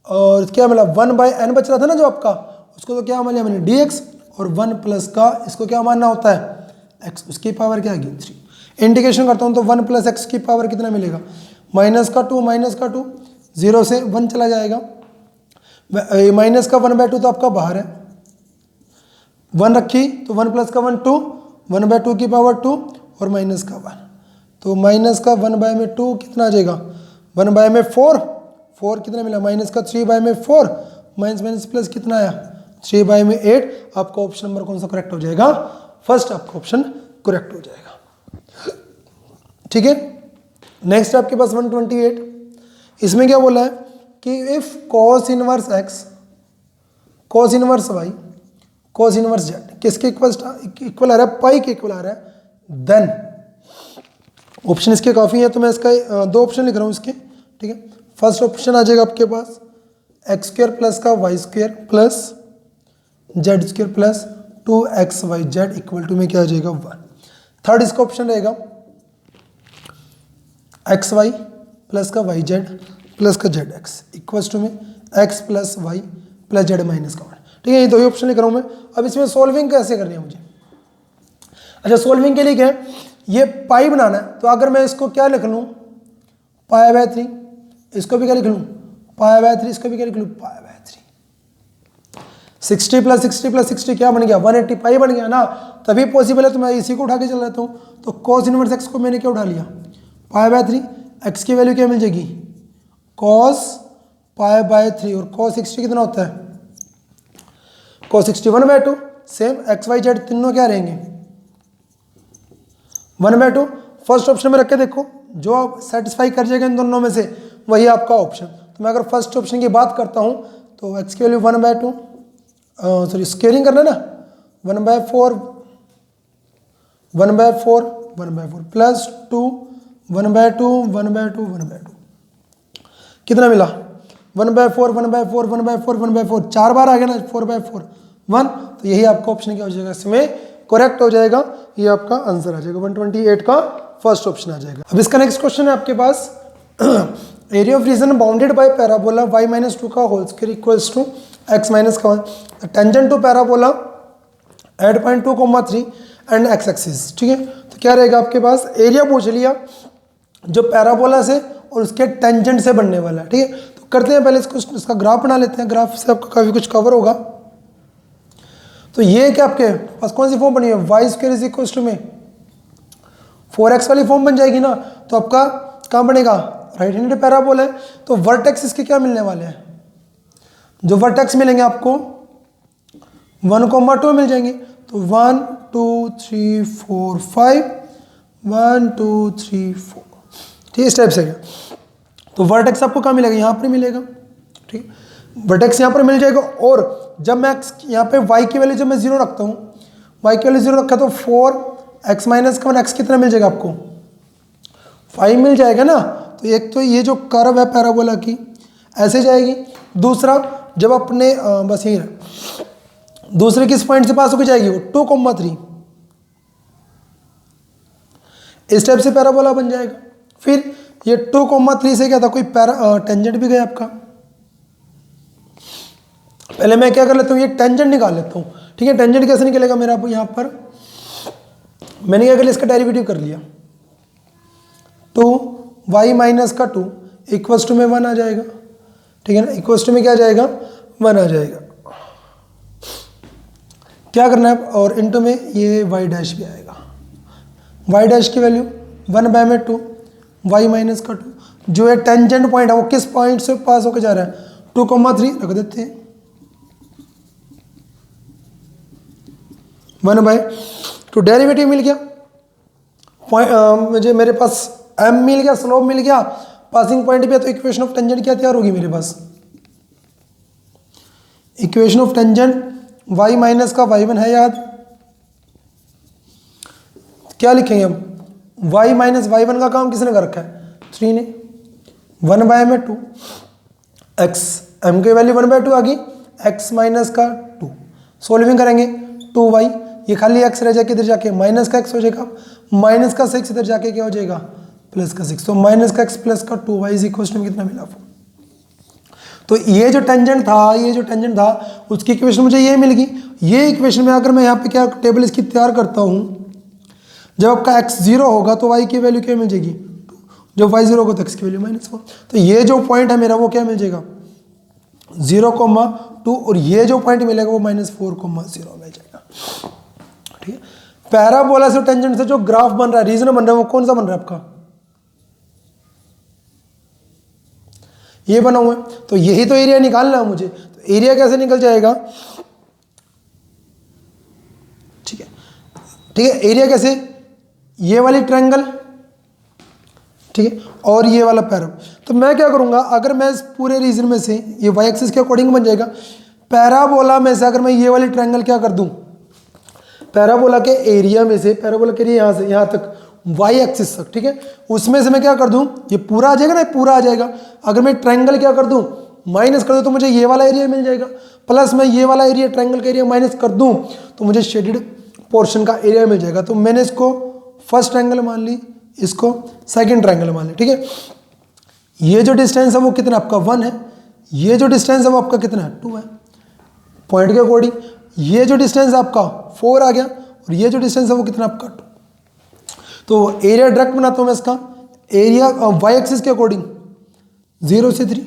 और क्या मिला 1 बाय एन बच रहा था ना जो आपका, उसको तो क्या मान लिया मैंने dx, और 1 प्लस का इसको क्या मानना होता है x, उसकी पावर क्या आएगी 3। इंटीग्रेशन करता हूँ तो 1 प्लस एक्स की पावर कितना मिलेगा, माइनस का 2, 0 से 1 चला जाएगा, माइनस का 1/2 तो आपका बाहर है, 1 रखी तो 1 प्लस का 1 2, 1/2 की पावर 2, और माइनस का 1, तो माइनस का 1 बाय में 2 कितना आ जाएगा, 1 बाय में 4 कितना मिला, माइनस का 3 बाय में 4, माइनस माइनस प्लस कितना आया 3 बाय में 8। आपका ऑप्शन नंबर कौन सा करेक्ट हो जाएगा, फर्स्ट आपका ऑप्शन करेक्ट हो जाएगा, ठीक है। नेक्स्ट आपके पास 128, इसमें क्या बोला है कि if cos inverse x, cos inverse y, cos inverse z किसके इक्वल आ रहा है, पाई के इक्वल आ रहा है, देन ऑप्शन इसके काफ़ी है, तो मैं इसका 2 ऑप्शन लिख रहा हूँ इसके, ठीक है। फर्स्ट ऑप्शन आ जाएगा आपके पास एक्स स्क्वेयर प्लस का y square plus z square plus 2xyz equal to में क्या आ जाएगा 1। थर्ड इसका ऑप्शन रहेगा एक्स वाई प्लस का वाई जेड प्लस का जेड एक्स इक्वल्स टू में x plus y plus z minus का 1, ठीक है। ये 2 ही ऑप्शन लिख रहा हूँ मैं। अब इसमें सोल्विंग कैसे करनी है मुझे, अच्छा सोल्विंग के लिए क्या है, ये पाई बनाना है, तो अगर मैं इसको क्या लिख लूँ पाई बाय 3, इसको भी क्या लिख लूँ पाई बाय 3, इसको भी क्या लिख लूँ पाई बाय 3, 60 प्लस 60 प्लस 60 क्या बन गया 180 पाई बन गया ना, तभी पॉसिबल है। तो मैं इसी को उठा के चल रहा हूँ, तो cos इनवर्स एक्स को मैंने क्या उठा लिया पाई बाय 3, एक्स की वैल्यू क्या मिल जाएगी cos पाई बाय 3, और cos 60 कितना होता है cos 60 1/2, same x y z तीनों क्या रहेंगे 1/2। फर्स्ट ऑप्शन में रख के देखो, जो आप सेटिस्फाई कर जाएगा इन दोनों में से वही आपका ऑप्शन। तो मैं अगर फर्स्ट ऑप्शन की बात करता हूँ तो एक्स की वैल्यू 1/2, सॉरी स्क्वेयरिंग करना ना 1/4 प्लस 2 1/2 कितना मिला 1/4 4 बार आ गया ना 4/4 1, तो यही आपका ऑप्शन क्या हो जाएगा इसमें करेक्ट हो जाएगा, ये आपका आंसर आ जाएगा 128 का फर्स्ट ऑप्शन आ जाएगा। अब इसका नेक्स्ट क्वेश्चन है आपके पास area of region bounded by parabola y-2 का whole square equals to x minus का 1, tangent to parabola at point 2,3 and x axis, ठीक है। तो क्या रहेगा आपके पास, एरिया पूछ लिया जो पैराबोला से और उसके टेंजेंट से बनने वाला है, ठीक है। तो करते हैं पहले इसका ग्राफ बना लेते हैं, ग्राफ से आपका काफ़ी कुछ कवर होगा। तो ये क्या आपके पास कौन सी फॉर्म बनी है y square is equal to में 4x वाली फॉर्म बन जाएगी ना, तो आपका कहाँ बनेगा राइट हैंडेड पैराबोला है, तो वर्टेक्स इसके क्या मिलने वाले हैं, जो वर्टेक्स मिलेंगे आपको 1,2 मिल जाएंगे, तो 1 2 3 4 5 1 2 3 4, ठीक है इस टाइप से गया। तो वर्टेक्स आपको कहाँ मिलेगा, यहाँ पर मिलेगा, ठीक वर्टेक्स यहाँ पर मिल जाएगा। और जब मैं यहाँ पे y की वैल्यू जब मैं 0 रखता हूँ, y की वैल्यू 0 रखा तो 4x माइनस का 1 x कितना मिल जाएगा आपको 5 मिल जाएगा ना। तो एक तो ये जो कर्व है पैराबोला की ऐसे जाएगी, दूसरा जब अपने बस यही दूसरे किस पॉइंट से पास होकर जाएगी वो 2,3 इस टाइप से पैराबोला बन जाएगा। फिर ये 2,3 से क्या था कोई टेंजेंट भी गया आपका, पहले मैं क्या कर लेता हूँ ये टेंजेंट निकाल लेता हूँ, ठीक है। टेंजेंट कैसे निकलेगा मेरा यहाँ पर मैंने क्या कर लिया, इसका डेरिवेटिव कर लिया, 2y माइनस का 2 इक्वल्स टू में 1 आ जाएगा, ठीक है ना, इक्वल्स टू में क्या आ जाएगा, 1 आ जाएगा। क्या करना है, और इंटू में ये y डैश भी आएगा, y डैश की वैल्यू 1 बाय में 2, y माइनस का 2, जो है टेंजेंट पॉइंट है वो किस पॉइंट से पास होकर जा रहा है, 2,3 रख देते हैं, 1 बाय 2, डेरिवेटिव मिल गया, मुझे मेरे पास m मिल गया, स्लोप मिल गया, पासिंग पॉइंट पे, तो इक्वेशन ऑफ टेंजेंट क्या तैयार होगी मेरे पास, equation of tangent y minus का y1 है याद, क्या लिखेंगे हम, y माइनस y1 का काम किसने कर रखा है, 3 ने, 1 बाय में 2, x m की वैल्यू 1 बाय 2 आ गई, x माइनस का 2, सोल्विंग करेंगे 2y, ये खाली x रह जाके इधर जाके माइनस का x हो जाएगा, माइनस का 6 इधर जाके क्या हो जाएगा, प्लस का 6, तो माइनस का x प्लस का 2y इज इक्वल टू कितना मिला, तो ये जो टेंजेंट था उसकी इक्वेशन मुझे ये मिल गई। ये इक्वेशन में अगर मैं यहाँ पे क्या टेबल इसकी तैयार करता हूँ, जब आपका x 0 होगा तो y की वैल्यू क्या मिल जाएगी, जब y 0 होगा तो x की वैल्यू -4, तो ये जो पॉइंट है मेरा वो क्या मिल जाएगा 0,2, और ये जो पॉइंट मिलेगा वो -4,0 मिल जाएगा, ठीक है। पैराबोला से टेंजेंट से जो ग्राफ बन रहा है, रीजन बन रहा है, वो कौन सा बन रहा है आपका, ये बना हुआ है, तो यही तो एरिया निकालना है मुझे, तो एरिया कैसे निकल जाएगा, ठीक है, एरिया कैसे, ये वाली ट्रायंगल, ठीक है, और ये वाला पैराबोला, तो मैं क्या करूंगा, अगर मैं इस पूरे रीजन में से ये y एक्सिस के अकॉर्डिंग बन जाएगा, पैराबोला में से अगर मैं ये वाली ट्रायंगल क्या कर दूं, पैराबोला के एरिया में से, पैराबोला के एरिया यहाँ से यहाँ तक y एक्सिस तक, ठीक है, उसमें से मैं क्या कर दूं, ये पूरा आ जाएगा ना, पूरा आ जाएगा, अगर मैं ट्रायंगल क्या कर दूं, माइनस कर दूं, तो मुझे ये वाला एरिया मिल जाएगा, प्लस मैं ये वाला एरिया ट्रायंगल का एरिया माइनस कर दूं तो मुझे शेडेड पोर्शन का एरिया मिल जाएगा। तो मैंने इसको फर्स्ट ट्रायंगल मान ली, इसको सेकंड ट्रायंगल मान ली, ठीक है। ये जो डिस्टेंस है वो कितना आपका 1 है, ये जो डिस्टेंस है वो आपका कितना है 2 है, पॉइंट के अकॉर्डिंग ये जो डिस्टेंस आपका 4 आ गया, और ये जो डिस्टेंस है वो कितना आपका 2, तो एरिया डायरेक्ट बनाता हूँ मैं इसका, एरिया y एक्सिस के अकॉर्डिंग 0 से 3,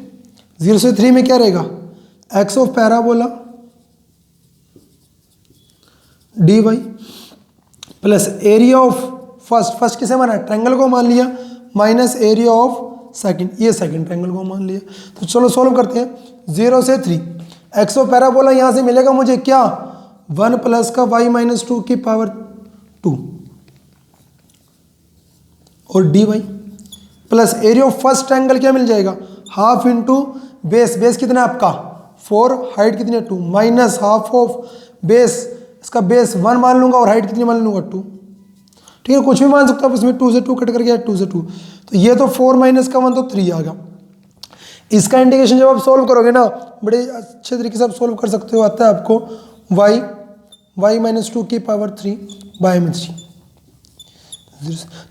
0 से 3 में क्या रहेगा, x of parabola dy plus area of first किसे माना है, ट्रायंगल को मान लिया, माइनस एरिया ऑफ सेकंड, ये सेकंड ट्रायंगल को मान लिया। तो चलो सॉल्व करते हैं, 0 से 3, एक्स ऑफ पैराबोला यहाँ से मिलेगा मुझे क्या, 1 प्लस का y माइनस 2 की पावर 2, और dy plus area of first triangle क्या मिल जाएगा, हाफ इंटू बेस कितना है आपका 4, हाइट कितनी है 2, माइनस हाफ ऑफ बेस, इसका बेस 1 मान लूंगा और हाइट कितनी मान लूंगा 2, ठीक है, कुछ भी मान सकता हूँ इसमें, 2 से 2 कट कर गया, 2 से 2, तो ये तो 4 माइनस का 1 तो 3 आ गया। इसका इंटीग्रेशन जब आप सोल्व करोगे ना, बड़े अच्छे तरीके से आप सोल्व कर सकते हो, आता है आपको y माइनस 2 की पावर 3 बाय में 3।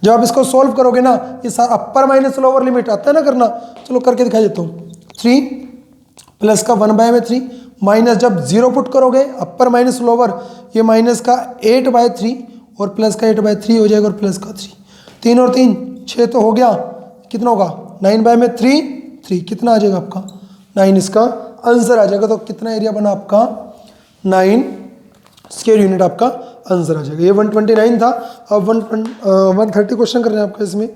जब आप इसको सोल्व करोगे ना, ये सारा अपर माइनस लोअर लिमिट आता है ना करना, चलो करके दिखा देता हूँ, 3 प्लस का 1 बाय में 3 माइनस, जब 0 पुट करोगे अपर माइनस लोअर, ये माइनस का 8 बाय 3 और प्लस का 8 बाय 3 हो जाएगा, और प्लस का 3, 3 और 3 6 तो हो गया, कितना होगा 9 बाय में 3 कितना आ जाएगा आपका 9, इसका आंसर आ जाएगा। तो कितना एरिया बना आपका 9 स्क्वायर यूनिट आपका आंसर आ जाएगा। ये 129 था, अब 130 क्वेश्चन कर रहे हैं आपका इसमें।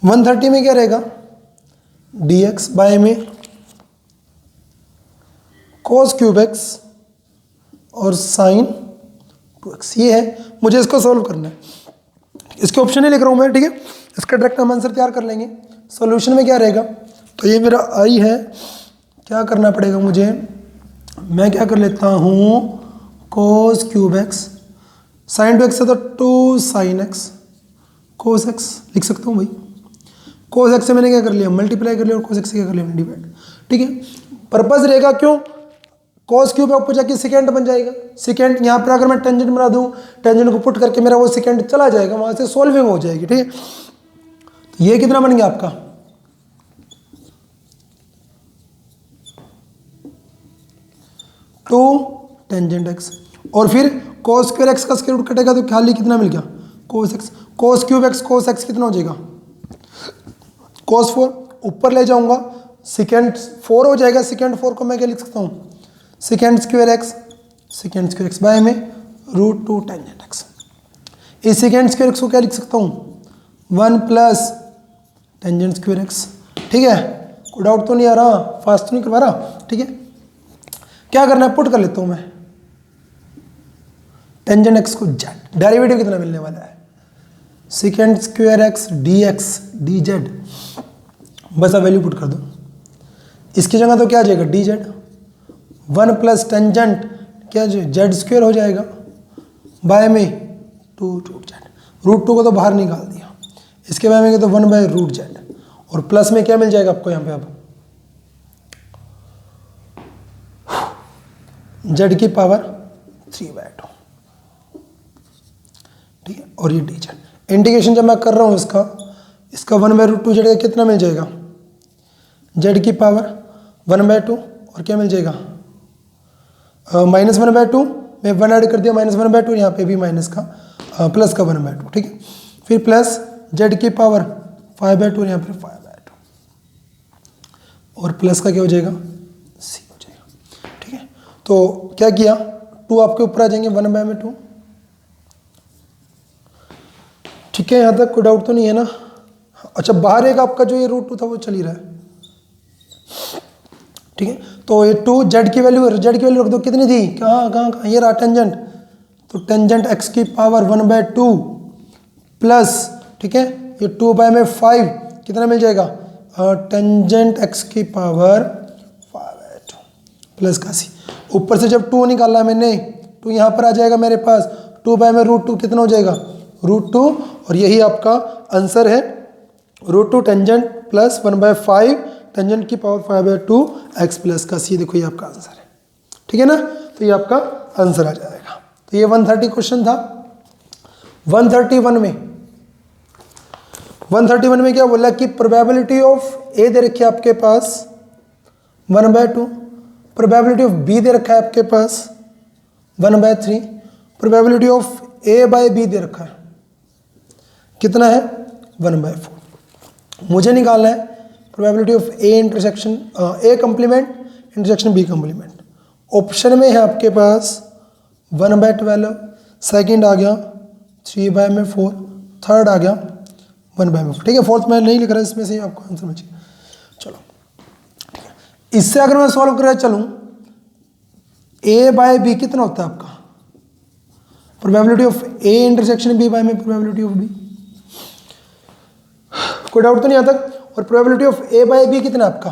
वन 130 में क्या रहेगा, dx बाय में cos क्यूब x और sin 2x, ये है, मुझे इसको सॉल्व करना है। इसके ऑप्शन ही लिख रहा हूँ मैं, ठीक है, इसका डायरेक्ट हम आंसर तैयार कर लेंगे। सॉल्यूशन में क्या रहेगा, तो ये मेरा i है, क्या करना पड़ेगा मुझे, मैं क्या कर लेता हूँ cos cube x, sin 2x है तो 2 sin x, cos x लिख सकता हूँ भाई, कोस एक्स से मैंने क्या कर लिया, मल्टीप्लाई कर लिया, और कोस एक्स से क्या कर लिया, डिवाइड। ठीक है, पर्पज रहेगा क्यों, कॉस क्यूब ऊपर जाके सेकेंड बन जाएगा। सेकेंड यहाँ पर अगर मैं टेंजेंट बना दूँ, टेंजेंट को पुट करके मेरा वो सेकेंड चला जाएगा, वहाँ से सॉल्विंग हो जाएगी। ठीक है, तो ये कितना बन गया आपका, टू टेंजेंट एक्स, और फिर कोस स्क्वायर एक्स का स्क्वायर रूट कटेगा तो खाली कितना मिल गया, cos x. Cos cube x cos x कितना हो जाएगा, कोस 4, ऊपर ले जाऊंगा सेकेंड 4 हो जाएगा। सेकेंड 4 को मैं क्या लिख सकता हूँ, सेकेंड स्क्वायर एक्स बाय में रूट 2 टेंजेंट एक्स। इस सेकेंड स्क्वायर एक्स को क्या लिख सकता हूँ, 1 प्लस टेंजेंट स्क्वायर एक्स। ठीक है, कोई डाउट तो नहीं आ रहा, फास्ट तो नहीं करवा रहा। ठीक है, क्या करना है, पुट कर लेता हूँ मैं टेंजेंट एक्स को जेड, डेरिवेटिव कितना मिलने वाला है, second square x D x D Z, बस अब वैल्यू पुट कर दो। इसकी जगह तो क्या आ जाएगा, डी जेड, 1 प्लस टेंजेंट क्या जेड स्क्वायर हो जाएगा बाय में 2 रूट जेड, रूट 2 को तो बाहर निकाल दिया, इसके बाय में तो 1 बाय रूट जेड, और प्लस में क्या मिल जाएगा आपको यहाँ पे, अब जेड की पावर 3/2। ठीक है, और ये डी जेड, इंटीग्रेशन जब मैं कर रहा हूँ इसका 1/√2 जेड का कितना मिल जाएगा, जेड की पावर 1/2, और क्या मिल जाएगा -1/2 में 1 ऐड कर दिया, -1/2, यहाँ पे भी माइनस का प्लस का 1/2। ठीक है, फिर प्लस जेड की पावर 5/2, यहाँ पे 5/2, और प्लस का क्या हो जाएगा, सी हो जाएगा। ठीक है, तो क्या किया, 2 आपके ऊपर आ जाएंगे 1/2। ठीक है, यहाँ तक कोई डाउट तो नहीं है ना। अच्छा, बाहर एक आपका जो ये रूट 2 था वो चल ही रहा है। ठीक है, तो ये 2 जेड की वैल्यू रख दो, कितनी थी, कहाँ ये रहा टेंजेंट, तो टेंजेंट एक्स की पावर 1/2 प्लस, ठीक है, ये 2/5 कितना मिल जाएगा, टेंजेंट एक्स की पावर 5/2 प्लस का सी। ऊपर से जब 2 निकाला मैंने, 2 यहाँ पर आ जाएगा मेरे पास, 2/√2 कितना हो जाएगा, √2, और यही आपका आंसर है, √2 टेंजेंट प्लस 1/5 टेंजेंट की पावर 5/2 एक्स प्लस का सी। देखो ये आपका आंसर है। ठीक है ना, तो ये आपका आंसर आ जाएगा। तो ये 130 क्वेश्चन था। 131 में क्या बोला कि प्रोबेबिलिटी ऑफ ए दे रखी है आपके पास 1/2, प्रोबेबिलिटी ऑफ बी दे रखा है आपके पास 1/3, probability of A by B दे रखा है कितना है 1/4। मुझे निकालना है probability of A intersection A complement intersection B complement. Option में है आपके पास 1/12, सेकंड आ गया 3/4, थर्ड आ गया 1/4। ठीक है, फोर्थ मैं नहीं लिख रहा, इसमें से ही आपको आंसर मिल जाएगा। चलो ठीक है, इससे अगर मैं सॉल्व कर चलूँ, ए बाय बी कितना होता है आपका, probability of A intersection b by में प्रोबेबिलिटी ऑफ बी। कोई डाउट तो नहीं आता। और probability of A by b कितना है आपका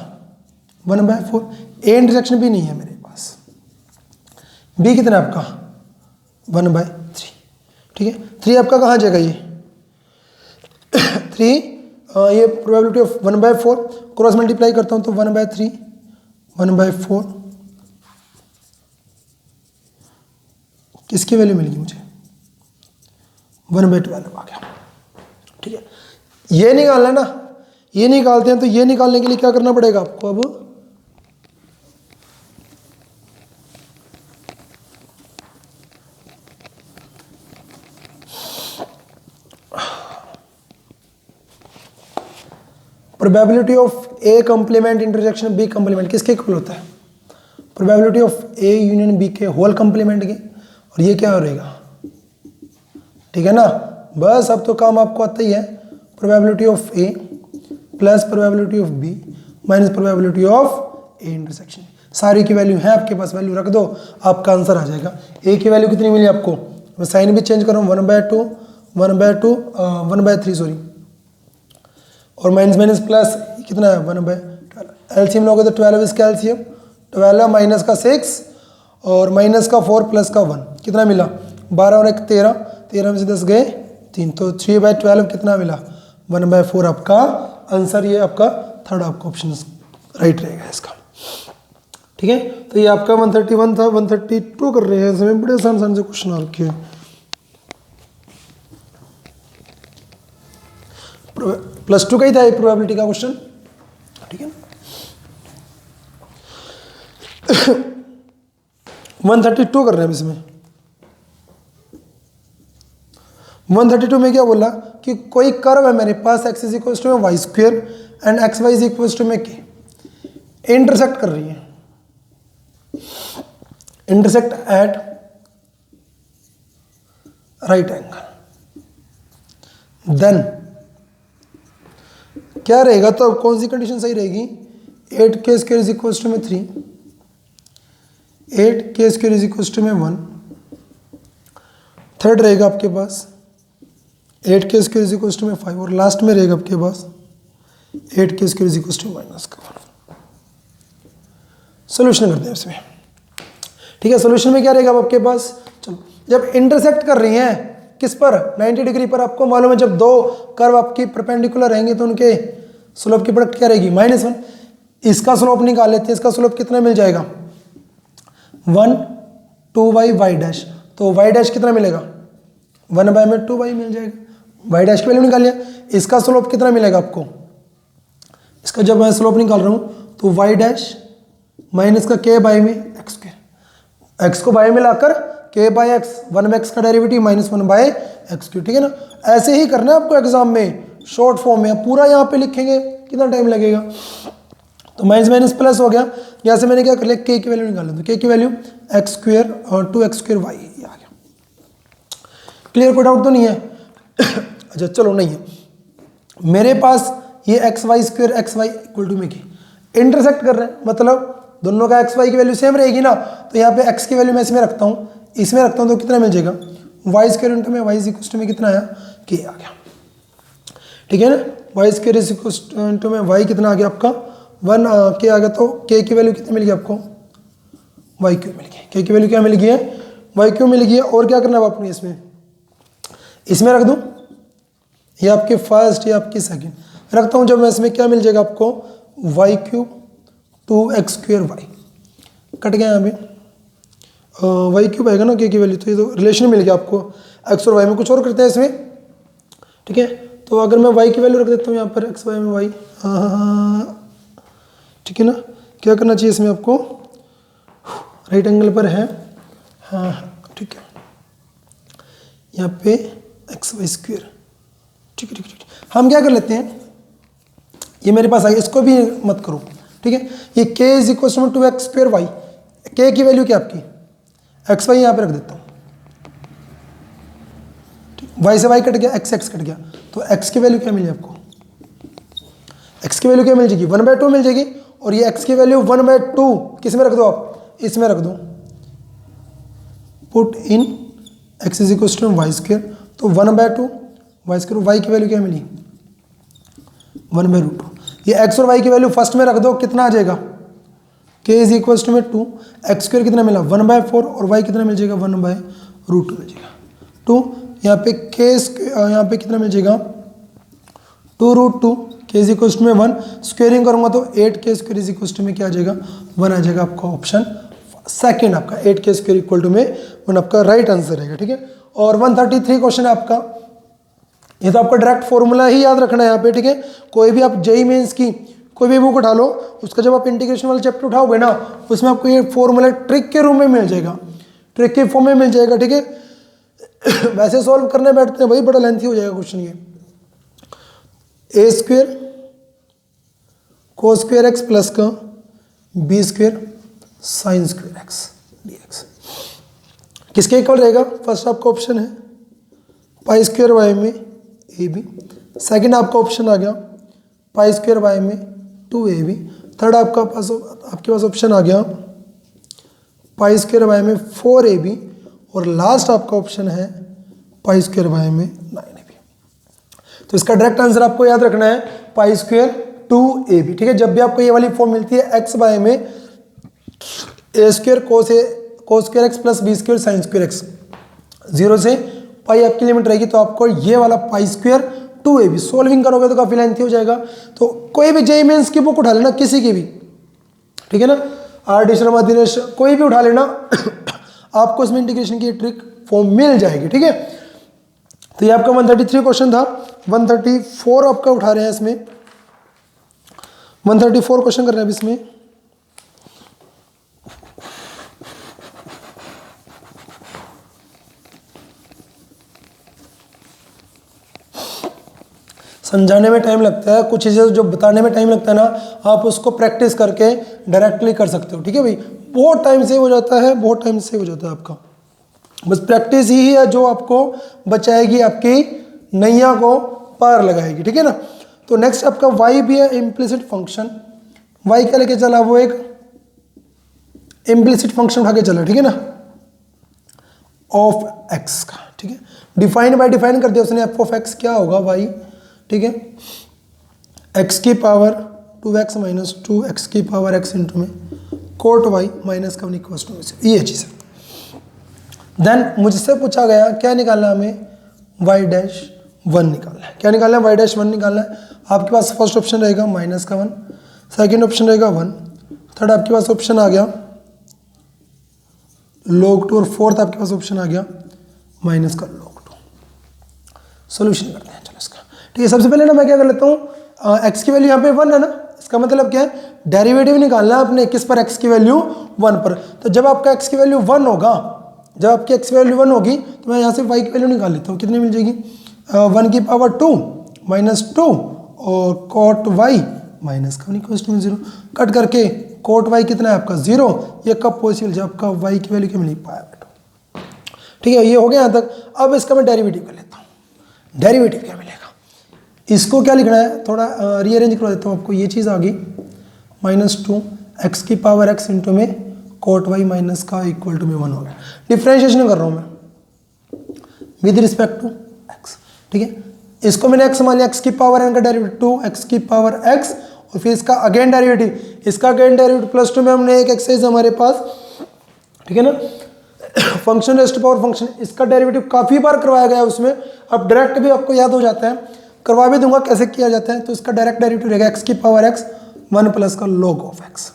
1/4, ए इंटरसेक्शन बी नहीं है मेरे पास, बी कितना है आपका 1/3। ठीक है, 3 आपका कहाँ जाएगा ये 3, ये प्रोबेबिलिटी ऑफ 1/4 क्रॉस मल्टीप्लाई करता हूँ तो 1/3 1/4 किसकी वैल्यू मिलेगी मुझे 1/12 आ गया। ठीक है, ये निकालना है ना, ये निकालते हैं तो ये निकालने के लिए क्या करना पड़ेगा आपको, अब probability of A complement intersection B complement किसके इक्वल होता है, probability of A union B के होल कम्प्लीमेंट के, और ये क्या रहेगा। ठीक है ना, बस अब तो काम आपको आता ही है, probability of A plus probability of B minus probability of A intersection. सारी की वैल्यू है आपके पास, वैल्यू रख दो, आपका आंसर आ जाएगा। ए की वैल्यू कितनी मिली आपको, मैं साइन भी चेंज कर रहा हूँ 1/3 सॉरी, और माइनस माइनस प्लस कितना है 1/12। एलसीएम लोगे तो 12 इसका एलसीएम 12 माइनस का 6 और माइनस का 4 प्लस का 1 कितना मिला 12 और 1 13, 13 में से 10 गए 3, तो 3/12 कितना मिला 1/4 आपका आंसर ये आपका थर्ड आपका ऑप्शन राइट रहेगा इसका। ठीक है, तो ये आपका 131 था। 132 कर रहे हैं, इसमें बड़े आसान आसान से क्वेश्चन आ रखे हैं। +2 का ही था ये प्रोबेबिलिटी का क्वेश्चन। ठीक है, 132 कर रहे हैं इसमें। 132 में क्या बोला कि कोई कर्व है मेरे पास x is equal to Y square and X Y is equal to में के, इंटरसेक्ट कर रही है, intersect at right angle, then क्या रहेगा? तो कौन सी कंडीशन सही रहेगी? 8k square is equal to में 3, 8k square is equal to में 1, थर्ड रहेगा आपके पास 8k square is equal to में 5, और लास्ट में रहेगा आपके पास 8k square is equal to minus का 1। सोल्यूशन करते हैं इसमें। ठीक है, सोल्यूशन में क्या रहेगा अब आपके पास? चलो, जब इंटरसेक्ट कर रही हैं किस पर? 90 डिग्री पर। आपको मालूम है जब दो कर्व आपकी परपेंडिकुलर रहेंगे तो उनके स्लोप की प्रोडक्ट क्या रहेगी? -1। इसका स्लोप निकाल लेते हैं, इसका स्लोप कितना मिल जाएगा? 1 2y y डैश, तो y डैश कितना मिलेगा? 1 में 2y मिल जाएगा, y डैश की वैल्यू निकाल लिया। इसका स्लोप कितना मिलेगा आपको? इसका जब मैं स्लोप निकाल रहा हूँ तो y डैश माइनस का k बाई में एक्स स्क्वायर, x को बाई में लाकर k बाई एक्स, 1x का डेरिवेटिव -1 बाई एक्स क्यू। ठीक है ना, ऐसे ही करना है आपको एग्जाम में, शॉर्ट फॉर्म में। पूरा यहाँ पे लिखेंगे कितना टाइम लगेगा? तो माइनस माइनस प्लस हो गया। यहाँ से मैंने क्या कर लिया? k की वैल्यू निकाल, तो k की वैल्यू एक्स स्क्वायर और 2x स्क्वायर वाई आ गया। क्लियर? कोई डाउट तो नहीं है? अच्छा चलो, नहीं है मेरे पास ये X Y square X Y equal to में की इंटरसेक्ट कर रहे हैं, मतलब दोनों का एक्स वाई की वैल्यू सेम रहेगी ना। तो यहाँ पे एक्स की वैल्यू मैं इसमें रखता हूँ, इसमें रखता हूँ, तो कितना मिल जाएगा? वाई स्क्वायर इंटू में वाई इज इक्वल टू में कितना आया? के आ गया। ठीक है ना, Y square is equal into में वाई कितना आ गया आपका? 1 के आ गया। तो के की वैल्यू कितनी मिल गई आपको? वाई क्यू मिल गई। के की वैल्यू क्या मिल गई है? वाई क्यू मिल गई है। और क्या करना है आपने? इसमें रख दूँ, ये आपके फर्स्ट, ये आपकी सेकेंड रखता हूँ। जब मैं इसमें क्या मिल जाएगा आपको? Y cube 2x square Y, cut गया यहाँ पे वाई क्यूब आएगा ना के की वैल्यू, तो ये तो रिलेशन मिल गया आपको एक्स और वाई में। कुछ और करते हैं इसमें। ठीक है, तो अगर मैं वाई की वैल्यू रख देता हूँ यहाँ पर एक्स वाई में वाई, हाँ ठीक है ना। क्या करना चाहिए इसमें आपको? राइट एंगल पर है, हाँ ठीक है, यहाँ पे एक्स वाई स्क्वायर। ठीक है ठीक है ठीक है, हम क्या कर लेते हैं, ये मेरे पास आ गया, इसको भी मत करो। ठीक है, ये k is equal to 2x square Y, k की वैल्यू क्या आपकी? एक्स वाई यहाँ पे रख देता हूँ। y से y कट गया, x x कट गया, तो x की वैल्यू क्या मिली आपको? x की वैल्यू क्या मिल जाएगी? 1/2 मिल जाएगी। और ये x की वैल्यू 1/2 किस में रख दो आप? इसमें रख दो, put in x is equal to Y square, तो 1/2 वाई स्क्वायर, y की वैल्यू क्या मिली? 1/2। ये x और y की वैल्यू फर्स्ट में रख दो, कितना आ जाएगा? k इज इक्वल टू में 2, एक्स स्क्वायर कितना मिला? 1/4, और y कितना मिल जाएगा? 1/2 मिल जाएगा। 2 यहाँ पे k यहाँ पे कितना मिल जाएगा? 2√2, k इज इक्वल टू में 1, स्क्वेयरिंग करूँगा तो 8k square is equal to में क्या आ जाएगा? 1 आ जाएगा आपका ऑप्शन सेकेंड। आपका 8k स्क्वायर इक्वल टू में 1 आपका राइट आंसर रहेगा। ठीक है, और 133 क्वेश्चन है आपका। ये तो आपको डायरेक्ट फॉर्मूला ही याद रखना है यहाँ पे। ठीक है, कोई भी आप जेई मेंस की कोई भी बुक उठा लो, उसका जब आप इंटीग्रेशन वाला चैप्टर उठाओगे ना, उसमें आपको ये फॉर्मूला ट्रिक के रूप में मिल जाएगा, ट्रिक के फॉर्म में मिल जाएगा। ठीक है, वैसे सॉल्व करने बैठते हैं भाई बड़ा लेंथी हो जाएगा क्वेश्चन ये। ए स्क्वेयर को स्क्वेयर एक्स प्लस का B square sine square X D X किसके इक्वल रहेगा? फर्स्ट आपका ऑप्शन है पाई स्क्वेयर वाई में ए बी, सेकेंड आपका ऑप्शन आ गया पाई स्क्वेयर वाई में 2ab, थर्ड आपके पास ऑप्शन आ गया पाई स्क्वेयर वाई में 4ab, और लास्ट आपका ऑप्शन है पाई स्क्वेयर वाई में 9ab। तो इसका डायरेक्ट आंसर आपको याद रखना है पाई स्क्वेयर 2ab। ठीक है, जब भी आपको ये वाली फॉर्म मिलती है एक्स वाई में ए स्क्वेयर को square X plus B square sine square X, 0 से पाई आपकी लिमिट रहेगी, तो आपको ये वाला पाई स्क्वेयर 2ab सॉल्विंग करोगे तो काफ़ी लेंथी हो जाएगा। तो कोई भी जेईई मेंस की बुक उठा लेना, किसी की भी, ठीक है ना, आर.डी. शर्मा, दिनेश, कोई भी उठा लेना आपको इसमें इंटीग्रेशन की ट्रिक फॉर्म मिल जाएगी, ठीक है। तो ये आपका 133 क्वेश्चन था। 134 आपका उठा रहे हैं इसमें, 134 क्वेश्चन कर रहे हैं अब इसमें। समझाने में टाइम लगता है, कुछ चीज़ें जो बताने में टाइम लगता है ना, आप उसको प्रैक्टिस करके डायरेक्टली कर सकते हो, ठीक है भाई। बहुत टाइम से हो जाता है, बहुत टाइम से हो जाता है आपका। बस प्रैक्टिस ही है जो आपको बचाएगी, आपकी नैया को पार लगाएगी, ठीक है ना। तो नेक्स्ट आपका वाई भी है, इम्प्लिसिट फंक्शन। वाई क्या लेके चला, वो एक इम्प्लिसिट फंक्शन उठा के चला, ठीक है ना, ऑफ एक्स का, ठीक है। डिफाइन बाय डिफाइन कर दिया उसने, एफ ऑफ एक्स क्या होगा वाई, ठीक है, एक्स की पावर 2x माइनस 2x की पावर x इंटू में कोट वाई माइनस का 1 इक्वल टू, ये चीज़ है। देन मुझसे पूछा गया क्या निकालना है हमें, y डैश 1 निकालना है। क्या निकालना है, y डैश 1 निकालना है। आपके पास फर्स्ट ऑप्शन रहेगा माइनस का 1, सेकेंड ऑप्शन रहेगा 1, थर्ड आपके पास ऑप्शन आ गया log 2 और फोर्थ आपके पास ऑप्शन आ गया माइनस का log 2। सोल्यूशन करते हैं, चलो इसका, ठीक है। सबसे पहले ना मैं क्या कर लेता हूँ, x की वैल्यू यहाँ पे 1 है ना, इसका मतलब क्या है, डेरिवेटिव निकालना है आपने किस पर, x की वैल्यू 1 पर। तो जब आपका x की वैल्यू 1 होगा, जब आपकी x की वैल्यू 1 होगी तो मैं यहाँ से y की वैल्यू निकाल लेता हूँ, कितनी मिल जाएगी, 1 की पावर 2 माइनस 2 और कॉट y माइनस का 1 इक्वल टू 0। कट करके कोट y कितना है आपका 0। ये कब पॉसिबल, जब आपका y की वैल्यू क्या मिली, पाया, ठीक है। ये हो गया यहाँ तक। अब इसका मैं डेरिवेटिव कर लेता हूँ, डेरिवेटिव क्या मिलेगा, इसको क्या लिखना है, थोड़ा रीअरेंज करवा देता हूँ आपको। ये चीज़ आ गई -2 x की पावर x इंटू में कोट y माइनस का इक्वल टू में 1 हो गया। डिफ्रेंशिएशन कर रहा हूँ मैं विद रिस्पेक्ट टू x, ठीक है। इसको मैंने x मान लिया, x की पावर n का डेरिवेटिव 2x की पावर x और फिर इसका अगेन डेरिवेटिव, इसका अगेन डेरिवेटिव +2 में हमने एक एक्सरसाइज हमारे पास, ठीक है ना, फंक्शन रेस्ट पावर फंक्शन, इसका डेरिवेटिव काफ़ी बार करवाया गया है उसमें। अब डायरेक्ट भी आपको याद हो जाता है, करवा भी दूंगा कैसे किया जाता है। तो इसका डायरेक्ट डेरिवेटिव रहेगा x की पावर x 1 प्लस का log ऑफ x,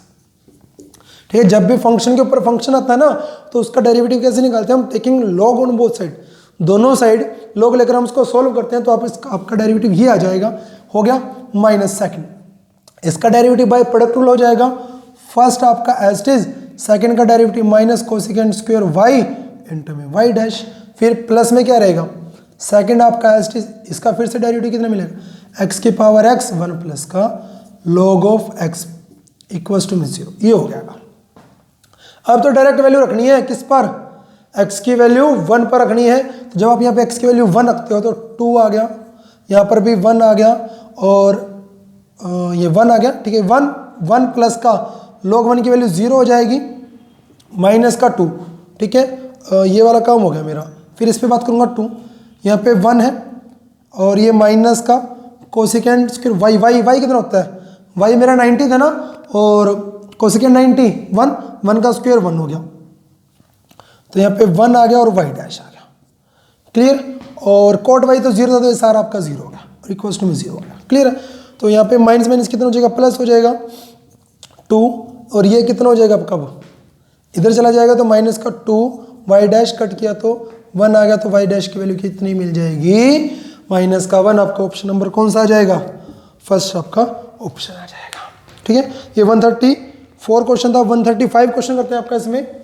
ठीक है। जब भी फंक्शन के ऊपर फंक्शन आता है ना, तो उसका डेरिवेटिव कैसे निकालते हैं हम, taking log on both side, दोनों साइड log लेकर हम उसको सॉल्व करते हैं। तो आप इसका आपका डेरिवेटिव ये आ जाएगा, हो गया माइनस सेकंड, इसका डेरिवेटिव बाय प्रोडक्ट रूल हो जाएगा। फर्स्ट आपका एज इट इज, सेकंड का derivative minus cosecant square y into में y डैश, फिर प्लस में क्या रहेगा, सेकंड आपका एज इट इज, इसका फिर से डेरिवेटिव कितना मिलेगा, x की पावर x 1 प्लस का log of x equals to 0, ये हो जाएगा। अब तो डायरेक्ट वैल्यू रखनी है किस पर, x की वैल्यू 1 पर रखनी है। तो जब आप यहाँ पे x की वैल्यू 1 रखते हो तो 2 आ गया, यहाँ पर भी 1 आ गया और ये 1 आ गया, ठीक है। 1 प्लस का log 1 की वैल्यू 0 हो जाएगी, माइनस का 2, ठीक है। ये वाला काम हो गया मेरा। फिर इस पर बात करूँगा 2, यहाँ पे 1 है और ये माइनस का कोसेकेंट स्क्वायर y कितना होता है, y मेरा 90 था ना, और कोसेकेंट 90 1 का स्क्वायर 1 हो गया, तो यहाँ पे 1 आ गया और y डैश आ गया, क्लियर। और कोट y तो 0 था, तो ये सारा आपका 0 हो गया और इक्वल्स टू में 0 हो गया, क्लियर है। तो यहाँ पे माइनस माइनस कितना हो जाएगा, प्लस हो जाएगा 2, और ये कितना हो जाएगा आपका, इधर चला जाएगा तो माइनस का 2, y डैश कट किया तो 1 आ गया, तो y डैश की वैल्यू कितनी मिल जाएगी, माइनस का 1। आपका ऑप्शन नंबर कौन सा आ जाएगा, फर्स्ट आपका ऑप्शन आ जाएगा, ठीक है। ये 134 क्वेश्चन था। 135 क्वेश्चन करते हैं आपका इसमें।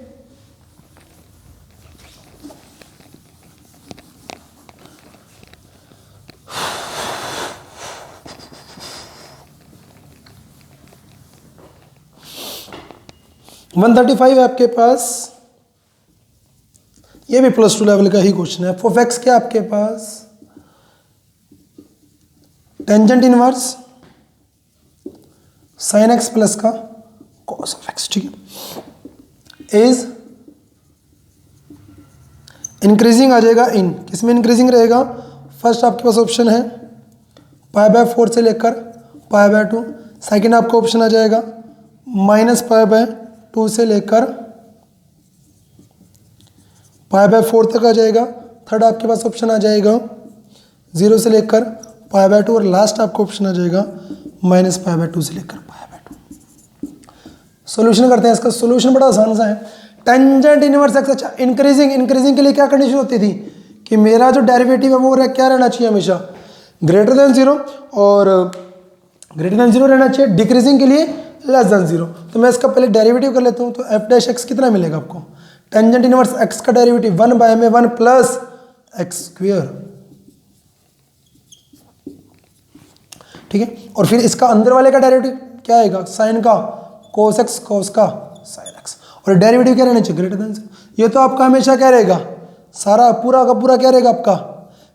$135 है आपके पास, ये भी +2 लेवल का ही क्वेश्चन है। एफ एक्स क्या आपके पास, tangent inverse sine X plus का कॉस ऑफ एक्स, ठीक है। इज इंक्रीजिंग आ जाएगा इन, किसमें इंक्रीजिंग रहेगा, फर्स्ट आपके पास ऑप्शन है π/4 से लेकर π/2, सेकेंड आपका ऑप्शन आ जाएगा -π/2 से लेकर π/4 तक आ जाएगा, थर्ड आपके पास ऑप्शन आ जाएगा 0 से लेकर π/2 और लास्ट आपका ऑप्शन आ जाएगा -π/2 से लेकर π/2। सॉल्यूशन करते हैं इसका। सॉल्यूशन बड़ा आसान सा है। टेंजेंट इनवर्स एक्स, अच्छा इंक्रीजिंग के लिए क्या कंडीशन होती थी कि मेरा जो डेरिवेटिव है वो क्या रहना चाहिए हमेशा ग्रेटर देन 0 और ग्रेटर देन 0 रहना चाहिए। डिक्रीजिंग के लिए लेस देन 0। तो मैं इसका पहले डेरिवेटिव कर लेता हूँ। तो f' कितना मिलेगा आपको, टेंजेंट इनवर्स x का डेरिवेटिव 1/1 प्लस एक्स स्क्वेयर, ठीक है। और फिर इसका अंदर वाले का डेरिवेटिव क्या आएगा, साइन का cos x cos का sin x, और डेरिवेटिव क्या रहना चाहिए ग्रेटर देन 0। ये तो आपका हमेशा क्या रहेगा, सारा पूरा का पूरा क्या रहेगा आपका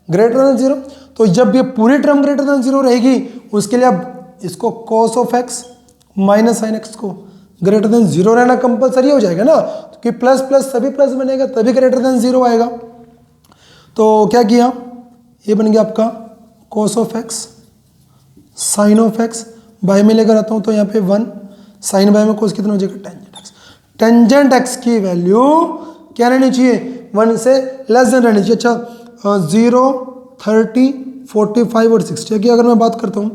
ग्रेटर देन 0। तो जब ये पूरी टर्म ग्रेटर देन 0 रहेगी उसके लिए अब इसको cos of x minus sine x को ग्रेटर देन 0 रहना कंपलसरी हो जाएगा ना, क्योंकि प्लस प्लस सभी प्लस बनेगा तभी ग्रेटर देन 0 आएगा। तो क्या किया, ये बन गया आपका cos of x sine of x, by में लेकर आता हूँ तो यहाँ पे 1 साइन बाय में cos कितना हो जाएगा टेंजेंट x। टेंजेंट x की वैल्यू क्या रहनी चाहिए 1 से लेस देन रहनी चाहिए। अच्छा 0 30 45 और 60 की अगर मैं बात करता हूँ,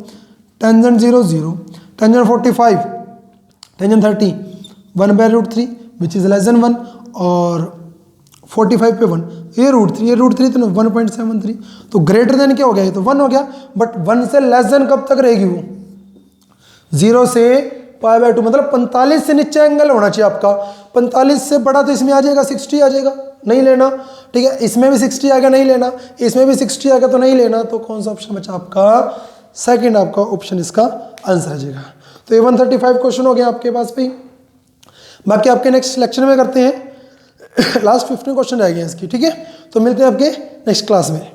tangent 0 0, tangent 45 tangent 30 1/√3 which is less than 1 और 45 पे 1, ये √3 तो 1.73। तो ग्रेटर देन क्या हो गया, ये तो 1 हो गया, बट 1 से लेस देन कब तक रहेगी वो 0 से π/2, मतलब 45 से नीचे एंगल होना चाहिए आपका। 45 से बड़ा तो इसमें आ जाएगा 60 आ जाएगा, नहीं लेना, ठीक है। इसमें भी 60 आ गया, नहीं लेना, इसमें भी 60 आ गया तो नहीं लेना। तो कौन सा ऑप्शन बचा आपका, सेकंड आपका ऑप्शन इसका आंसर आ जाएगा। तो ये 135 क्वेश्चन हो गया आपके पास भी। बाकी आपके नेक्स्ट लेक्चर में करते हैं, लास्ट 15 क्वेश्चन रह गए हैं इसकी, ठीक है। तो मिलते हैं आपके नेक्स्ट क्लास में।